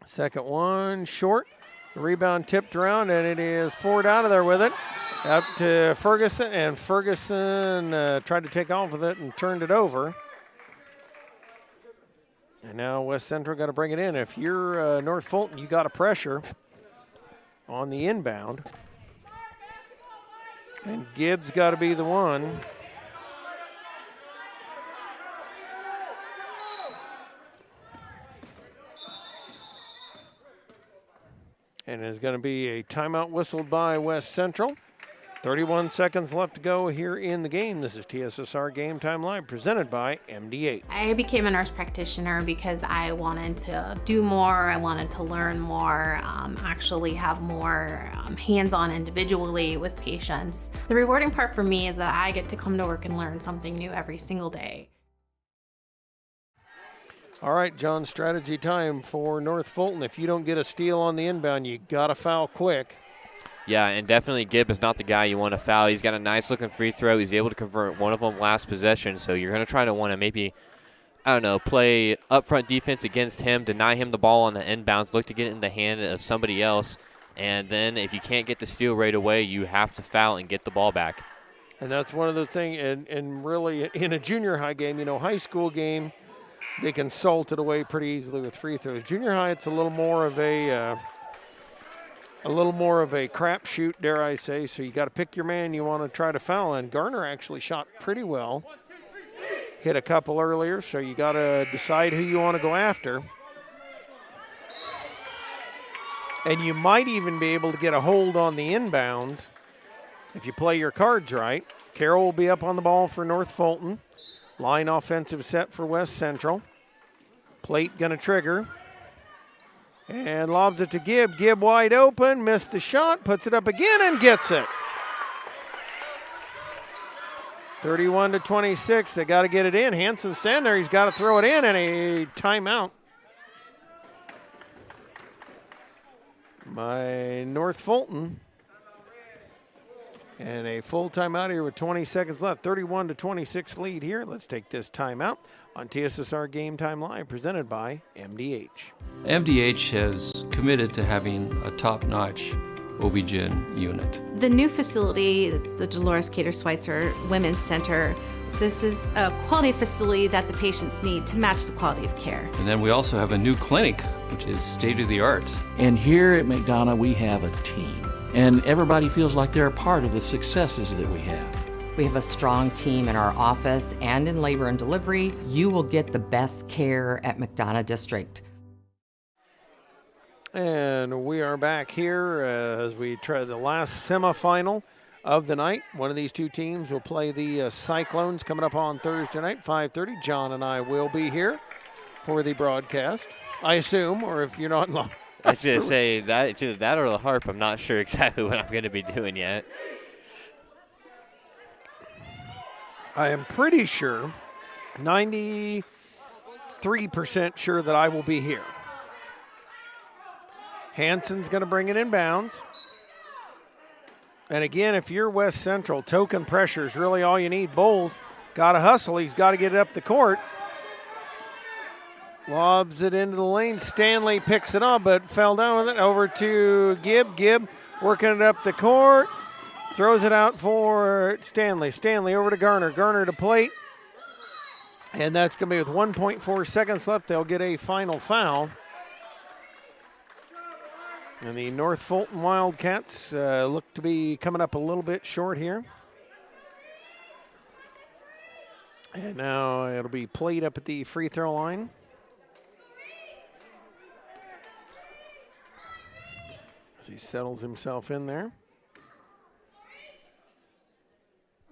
Second one, short. The rebound tipped around, and it is Ford out of there with it. Up to Ferguson, and Ferguson tried to take off with it and turned it over. And now West Central got to bring it in. If you're North Fulton, you got to pressure on the inbound. And Gibbs got to be the one. And there's going to be a timeout whistled by West Central. 31 seconds left to go here in the game. This is TSSR Game Time Live presented by MDH. I became a nurse practitioner because I wanted to do more. I wanted to learn more, actually have more hands-on individually with patients. The rewarding part for me is that I get to come to work and learn something new every single day. All right, John, strategy time for North Fulton. If you don't get a steal on the inbound, you got to foul quick. Yeah, and definitely Gibb is not the guy you want to foul. He's got a nice-looking free throw. He's able to convert one of them last possession, so you're going to try to want to maybe, I don't know, play up-front defense against him, deny him the ball on the inbounds, look to get it in the hand of somebody else, and then if you can't get the steal right away, you have to foul and get the ball back. And that's one of the things, and really in a junior high game, you know, high school game, they can salt it away pretty easily with free throws. Junior high, it's a little more of a crapshoot, dare I say. So you got to pick your man you want to try to foul. And Garner actually shot pretty well. Hit a couple earlier, so you got to decide who you want to go after. And you might even be able to get a hold on the inbounds if you play your cards right. Carroll will be up on the ball for North Fulton. Line offensive set for West Central. Plate going to trigger. And lobs it to Gibb. Gibb wide open, missed the shot, puts it up again and gets it. 31-26, they got to get it in. Hansen standing there, he's got to throw it in, and a timeout by North Fulton. And a full timeout here with 20 seconds left. 31-26 lead here. Let's take this timeout on TSSR Game Time Live, presented by MDH. MDH has committed to having a top-notch OB-GYN unit. The new facility, the Dolores Cater Schweitzer Women's Center, this is a quality facility that the patients need to match the quality of care. And then we also have a new clinic, which is state-of-the-art. And here at McDonough, we have a team. And everybody feels like they're a part of the successes that we have. We have a strong team in our office and in labor and delivery. You will get the best care at McDonough District. And we are back here as we try the last semifinal of the night. One of these two teams will play the Cyclones coming up on Thursday night, 5:30. John and I will be here for the broadcast, I assume, or if you're not in I was going to say that it's either that or the harp. I'm not sure exactly what I'm going to be doing yet. I am pretty sure, 93% sure that I will be here. Hansen's going to bring it in bounds. And again, if you're West Central, token pressure is really all you need. Bowles got to hustle. He's got to get it up the court. Lobs it into the lane. Stanley picks it up, but fell down with it. Over to Gibb. Gibb working it up the court. Throws it out for Stanley. Stanley over to Garner. Garner to plate. And that's going to be with 1.4 seconds left. They'll get a final foul. And the North Fulton Wildcats look to be coming up a little bit short here. And now it'll be played up at the free throw line. As he settles himself in there.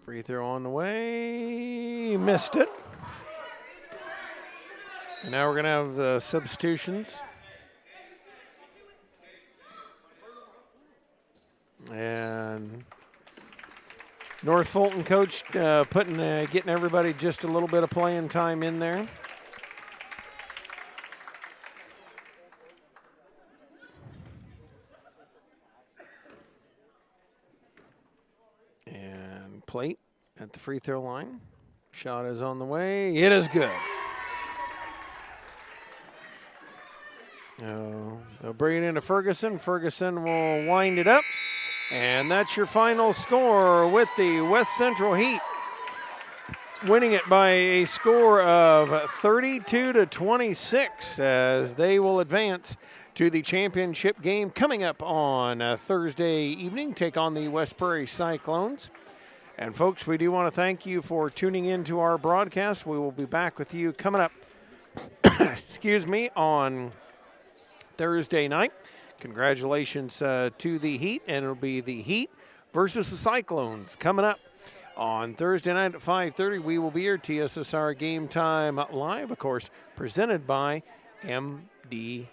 Free throw on the way. Missed it. And now we're going to have substitutions. And North Fulton coach getting everybody just a little bit of playing time in there. And plate at the free throw line. Shot is on the way. It is good. They'll bring it into Ferguson. Ferguson will wind it up. And that's your final score with the West Central Heat winning it by a score of 32-26 as they will advance to the championship game coming up on Thursday evening, take on the West Prairie Cyclones. And folks, we do want to thank you for tuning in to our broadcast. We will be back with you coming up, on Thursday night. Congratulations to the Heat, and it'll be the Heat versus the Cyclones coming up on Thursday night at 5:30. We will be here, TSSR Game Time Live, of course, presented by MDH.